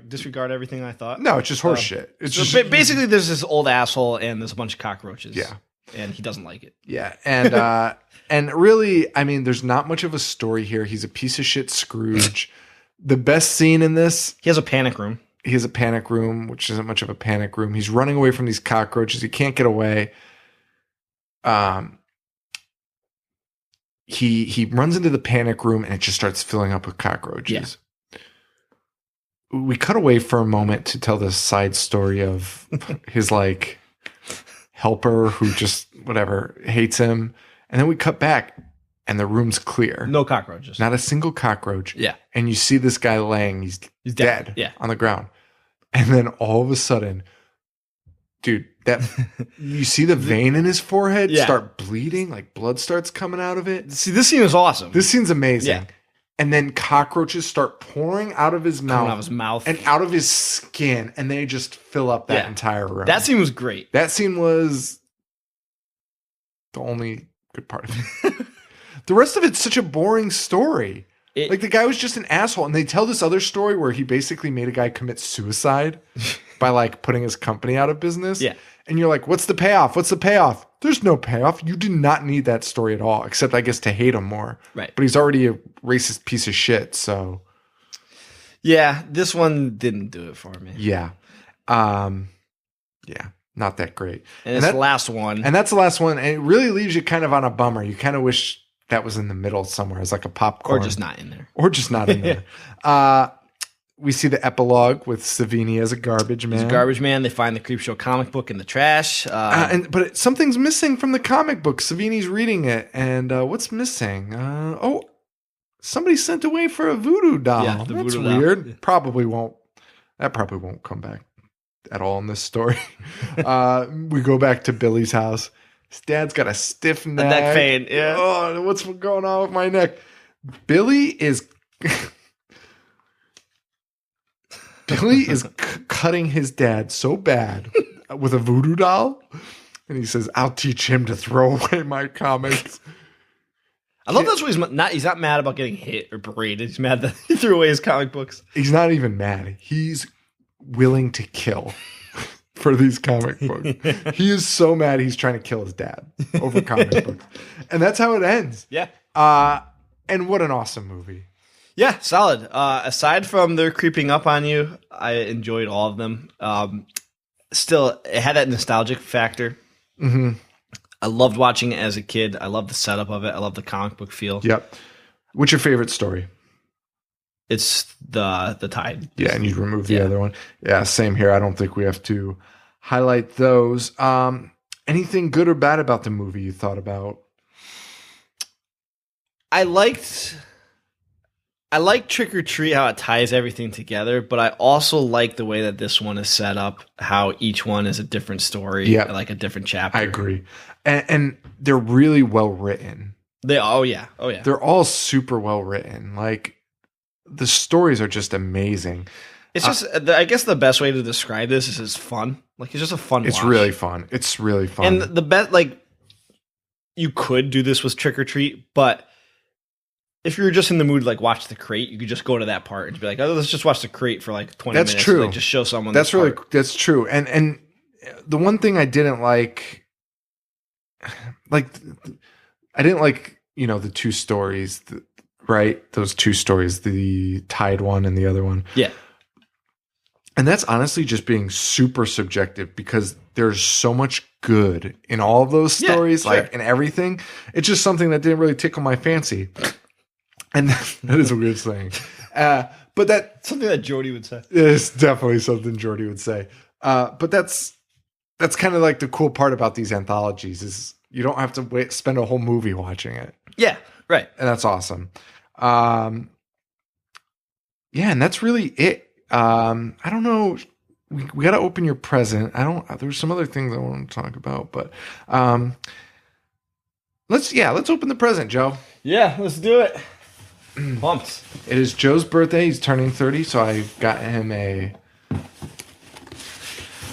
Speaker 3: disregard everything I thought.
Speaker 2: No, it's just horse shit. It's
Speaker 3: so
Speaker 2: just
Speaker 3: basically there's this old asshole and there's a bunch of cockroaches.
Speaker 2: Yeah.
Speaker 3: And he doesn't like it.
Speaker 2: Yeah. And and really, I mean, there's not much of a story here. He's a piece of shit Scrooge. The best scene in this,
Speaker 3: he has a panic room.
Speaker 2: He has a panic room, which isn't much of a panic room. He's running away from these cockroaches. He can't get away. He runs into the panic room and it just starts filling up with cockroaches. Yeah. We cut away for a moment to tell the side story of his like helper who just whatever hates him. And then we cut back and the room's clear.
Speaker 3: No cockroaches.
Speaker 2: Not a single cockroach.
Speaker 3: Yeah.
Speaker 2: And you see this guy laying, he's dead
Speaker 3: yeah.
Speaker 2: on the ground. And then all of a sudden, dude, that you see the vein in his forehead start bleeding, like blood starts coming out of it.
Speaker 3: See, this scene is awesome.
Speaker 2: This scene's amazing.
Speaker 3: Yeah.
Speaker 2: And then cockroaches start pouring out of his mouth.
Speaker 3: Out of his mouth.
Speaker 2: And out of his skin. And they just fill up that entire room.
Speaker 3: That scene was great.
Speaker 2: That scene was the only good part of it. The rest of it's such a boring story. Like the guy was just an asshole. And they tell this other story where he basically made a guy commit suicide by like putting his company out of business.
Speaker 3: Yeah.
Speaker 2: And you're like, what's the payoff? What's the payoff? There's no payoff. You do not need that story at all, except I guess to hate him more.
Speaker 3: Right.
Speaker 2: But he's already a racist piece of shit. So
Speaker 3: yeah, this one didn't do it for me.
Speaker 2: yeah. Yeah. Not that great.
Speaker 3: And it's the last one.
Speaker 2: And that's the last one. And it really leaves you kind of on a bummer. You kind of wish that was in the middle somewhere as like a popcorn.
Speaker 3: Or just not in there.
Speaker 2: Or just not in there. We see the epilogue with Savini as a garbage man.
Speaker 3: He's a garbage man. They find the Creepshow comic book in the trash.
Speaker 2: But something's missing from the comic book. Savini's reading it. And what's missing? Somebody sent away for a voodoo doll.
Speaker 3: Yeah, the
Speaker 2: That's
Speaker 3: voodoo
Speaker 2: weird.
Speaker 3: doll.
Speaker 2: That probably won't come back at all in this story. We go back to Billy's house. His dad's got a stiff neck.
Speaker 3: A neck pain, yeah.
Speaker 2: Oh, what's going on with my neck? Billy is cutting his dad so bad with a voodoo doll. And he says, I'll teach him to throw away my comics.
Speaker 3: I love that's what he's not mad about getting hit or berated. He's mad that he threw away his comic books.
Speaker 2: He's not even mad. He's willing to kill for these comic books. He is so mad he's trying to kill his dad over comic books. And that's how it ends.
Speaker 3: Yeah.
Speaker 2: And what an awesome movie.
Speaker 3: Yeah, solid. Aside from their creeping up on you, I enjoyed all of them. Still, it had that nostalgic factor.
Speaker 2: Mm-hmm.
Speaker 3: I loved watching it as a kid. I love the setup of it. I love the comic book feel.
Speaker 2: Yep. What's your favorite story?
Speaker 3: It's the Tide.
Speaker 2: Yeah, and you remove the other one. Yeah, same here. I don't think we have to highlight those. Anything good or bad about the movie you thought about?
Speaker 3: I liked Trick or Treat, how it ties everything together, but I also like the way that this one is set up, how each one is a different story, like a different chapter.
Speaker 2: I agree. And they're really well written.
Speaker 3: They're all
Speaker 2: super well written. Like, the stories are just amazing.
Speaker 3: It's just, I guess the best way to describe this is it's fun. Like, it's just a fun
Speaker 2: It's
Speaker 3: watch.
Speaker 2: really fun. It's really fun.
Speaker 3: And the best, like, you could do this with Trick or Treat, but if you're just in the mood to like watch The Crate, you could just go to that part and be like, oh, let's just watch The Crate for like 20 minutes.
Speaker 2: That's true.
Speaker 3: Like, just show someone.
Speaker 2: That's true. And the one thing I didn't like, I didn't like, the two stories, right? Those two stories, the Tide one and the other one.
Speaker 3: Yeah.
Speaker 2: And that's honestly just being super subjective because there's so much good in all of those stories, like in everything. It's just something that didn't really tickle my fancy. And that is a weird thing. But that's
Speaker 3: something that Jordy would say.
Speaker 2: It's definitely something Jordy would say. But that's kind of like the cool part about these anthologies is you don't have to spend a whole movie watching it.
Speaker 3: Yeah, right.
Speaker 2: And that's awesome. And that's really it. I don't know. we got to open your present. There's some other things I want to talk about, but let's open the present, Joe.
Speaker 3: Yeah, let's do it. Pumped.
Speaker 2: It is Joe's birthday. He's turning 30, so I got him a...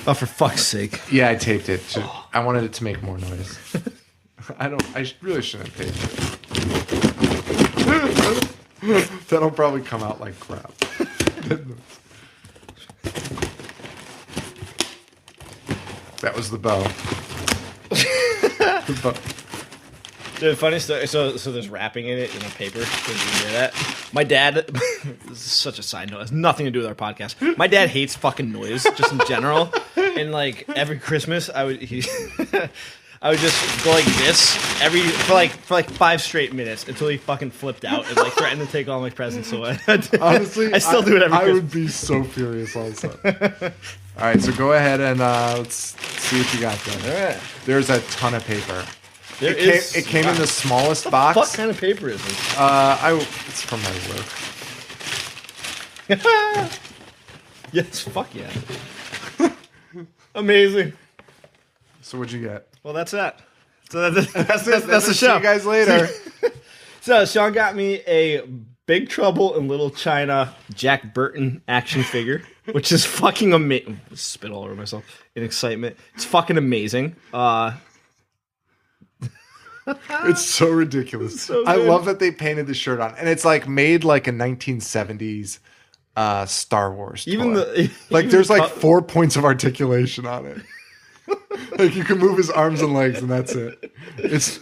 Speaker 3: Oh, for fuck's sake.
Speaker 2: Yeah, I taped it. I wanted it to make more noise. I really shouldn't have taped it. That'll probably come out like crap. That was the bow. The bow.
Speaker 3: The funny story. So there's wrapping in it in a paper. Did you hear that? My dad. This is such a side note. It has nothing to do with our podcast. My dad hates fucking noise, just in general. And like every Christmas, I would just go like this for like 5 straight minutes until he fucking flipped out and like threatened to take all my presents away.
Speaker 2: Honestly,
Speaker 3: I still do it every Christmas.
Speaker 2: I would be so furious also. All right, so go ahead and let's see what you got there.
Speaker 3: All right.
Speaker 2: There's a ton of paper.
Speaker 3: It
Speaker 2: came in the smallest box.
Speaker 3: What kind of paper is this?
Speaker 2: It's from my work.
Speaker 3: Yes, fuck yeah. Amazing.
Speaker 2: So what'd you get?
Speaker 3: Well, that's that. So that's the show.
Speaker 2: See you guys later.
Speaker 3: So Sean got me a Big Trouble in Little China Jack Burton action figure, which is fucking amazing. Spit all over myself in excitement. It's fucking amazing.
Speaker 2: It's so ridiculous.
Speaker 3: So
Speaker 2: I love that they painted the shirt on, and it's like made like a 1970s Star Wars toy. There's like 4 points of articulation on it. Like you can move his arms and legs, and that's it. It's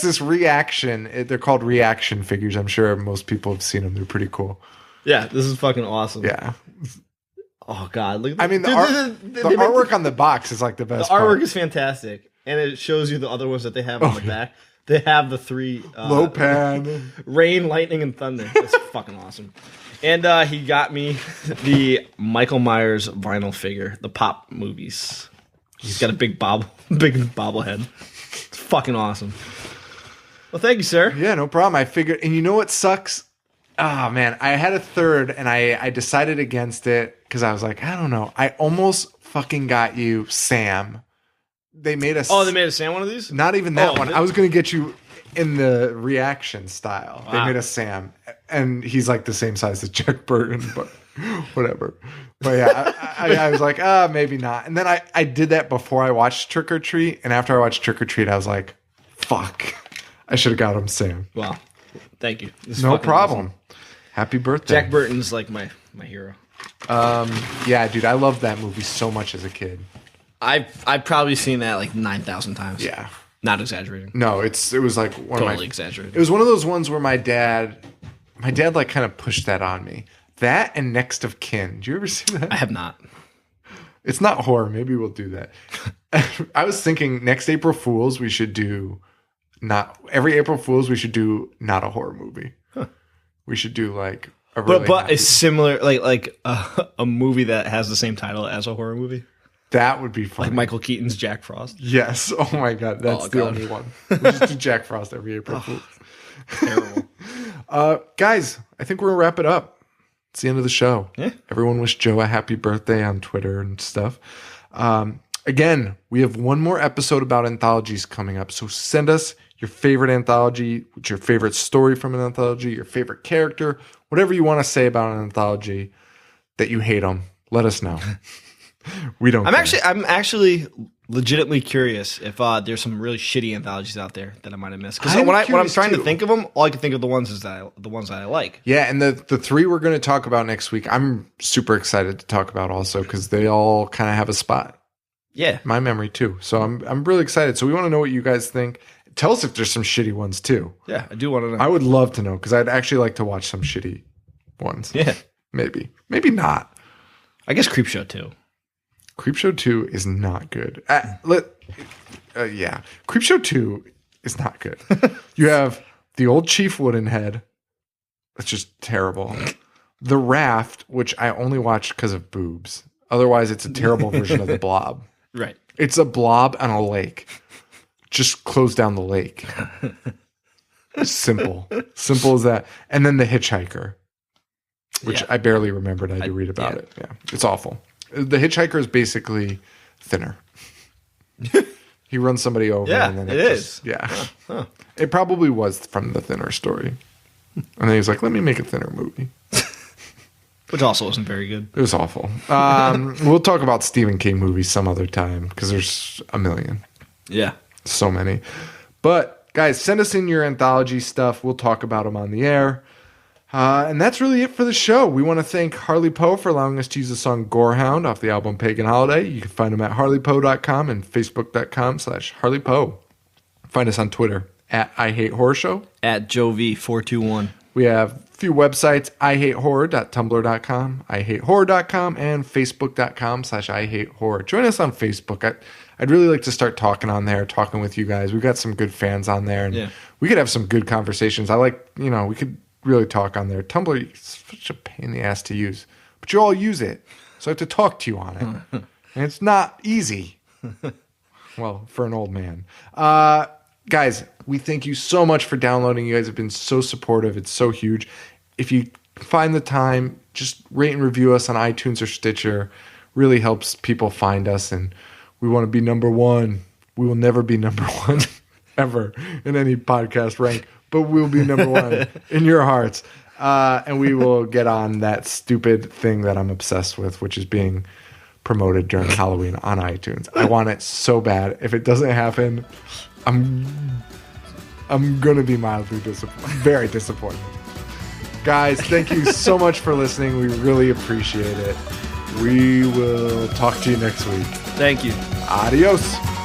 Speaker 2: this reaction. They're called reaction figures. I'm sure most people have seen them. They're pretty cool.
Speaker 3: Yeah, this is fucking awesome.
Speaker 2: Yeah.
Speaker 3: Oh god, look.
Speaker 2: I mean, the artwork on the box is like the best.
Speaker 3: The artwork
Speaker 2: part.
Speaker 3: is fantastic, and it shows you the other ones that they have on the back. They have the 3
Speaker 2: Lopan,
Speaker 3: rain, lightning, and thunder. That's fucking awesome. And he got me the Michael Myers vinyl figure, the Pop movies. He's got a big bobblehead. It's fucking awesome. Well, thank you, sir.
Speaker 2: Yeah, no problem. I figured, and you know what sucks? Oh man, I had a third, and I decided against it because I was like, I don't know. I almost fucking got you Sam. They made a
Speaker 3: Sam one of these?
Speaker 2: Not even that one. I was going to get you in the reaction style. Wow. They made a Sam, and he's like the same size as Jack Burton, but whatever. But yeah, I was like, maybe not. And then I did that before I watched Trick or Treat, and after I watched Trick or Treat, I was like, fuck, I should have got him Sam.
Speaker 3: Wow, thank you.
Speaker 2: No problem. Awesome. Happy birthday.
Speaker 3: Jack Burton's like my hero.
Speaker 2: Yeah, dude, I loved that movie so much as a kid.
Speaker 3: I've probably seen that like 9,000 times.
Speaker 2: Yeah.
Speaker 3: Not exaggerating.
Speaker 2: No, it was like
Speaker 3: totally exaggerating.
Speaker 2: It was one of those ones where my dad like kind of pushed that on me. That and Next of Kin. Did you ever see that?
Speaker 3: I have not.
Speaker 2: It's not horror. Maybe we'll do that. I was thinking next April Fools we should do not a horror movie. Huh. We should do like a really
Speaker 3: but it's similar like a movie that has the same title as a horror movie.
Speaker 2: That would be fun.
Speaker 3: Like Michael Keaton's Jack Frost.
Speaker 2: Yes. Oh my god, that's the only one. We'll just do Jack Frost every April Fools.
Speaker 3: Terrible.
Speaker 2: Guys, I think we're gonna wrap it up. It's the end of the show.
Speaker 3: Yeah.
Speaker 2: Everyone wish Joe a happy birthday on Twitter and stuff. Again, we have one more episode about anthologies coming up. So send us your favorite anthology, your favorite story from an anthology, your favorite character, whatever you want to say about an anthology that you hate them. Let us know. We don't.
Speaker 3: I'm actually legitimately curious if there's some really shitty anthologies out there that I might have missed. Because when I'm trying to think of them, all I can think of the ones that I like.
Speaker 2: Yeah, and the 3 we're going to talk about next week, I'm super excited to talk about also because they all kind of have a spot.
Speaker 3: Yeah,
Speaker 2: my memory too. So I'm really excited. So we want to know what you guys think. Tell us if there's some shitty ones too.
Speaker 3: Yeah, I do want to know.
Speaker 2: I would love to know because I'd actually like to watch some shitty ones.
Speaker 3: Yeah,
Speaker 2: maybe not.
Speaker 3: I guess Creepshow 2.
Speaker 2: Creepshow 2 is not good. Yeah. Creepshow 2 is not good. You have the old Chief Woodenhead. That's just terrible. The Raft, which I only watched because of boobs. Otherwise, it's a terrible version of the Blob.
Speaker 3: Right.
Speaker 2: It's a blob on a lake. Just close down the lake. Simple. Simple as that. And then The Hitchhiker, which I barely remembered. I had to read about it. Yeah. It's awful. The Hitchhiker is basically thinner. He runs somebody over.
Speaker 3: Yeah,
Speaker 2: and then
Speaker 3: it is.
Speaker 2: Yeah. Huh. It probably was from the Thinner story. And then he's like, let me make a Thinner movie.
Speaker 3: Which also wasn't very good.
Speaker 2: It was awful. We'll talk about Stephen King movies some other time because there's a million.
Speaker 3: Yeah.
Speaker 2: So many. But, guys, send us in your anthology stuff. We'll talk about them on the air. And that's really it for the show. We want to thank Harley Poe for allowing us to use the song Gorehound off the album Pagan Holiday. You can find him at harleypoe.com and facebook.com/harleypoe. Find us on Twitter at I Hate Horror Show.
Speaker 3: At JoV421.
Speaker 2: We have a few websites, ihatehorror.tumblr.com, ihatehorror.com, and facebook.com/ihatehorror. Join us on Facebook. I'd really like to start talking on there, talking with you guys. We've got some good fans on there, and we could have some good conversations. We could really talk on there. Tumblr is such a pain in the ass to use, but you all use it, so I have to talk to you on it. And it's not easy. Well, for an old man. Guys, we thank you so much for downloading. You guys have been so supportive. It's so huge. If you find the time, just rate and review us on iTunes or Stitcher. Really helps people find us, and we want to be number one. We will never be number one ever in any podcast rank, but we'll be number one in your hearts. And we will get on that stupid thing that I'm obsessed with, which is being promoted during Halloween on iTunes. I want it so bad. If it doesn't happen, I'm going to be mildly disappointed. Very disappointed. Guys, thank you so much for listening. We really appreciate it. We will talk to you next week.
Speaker 3: Thank you.
Speaker 2: Adios.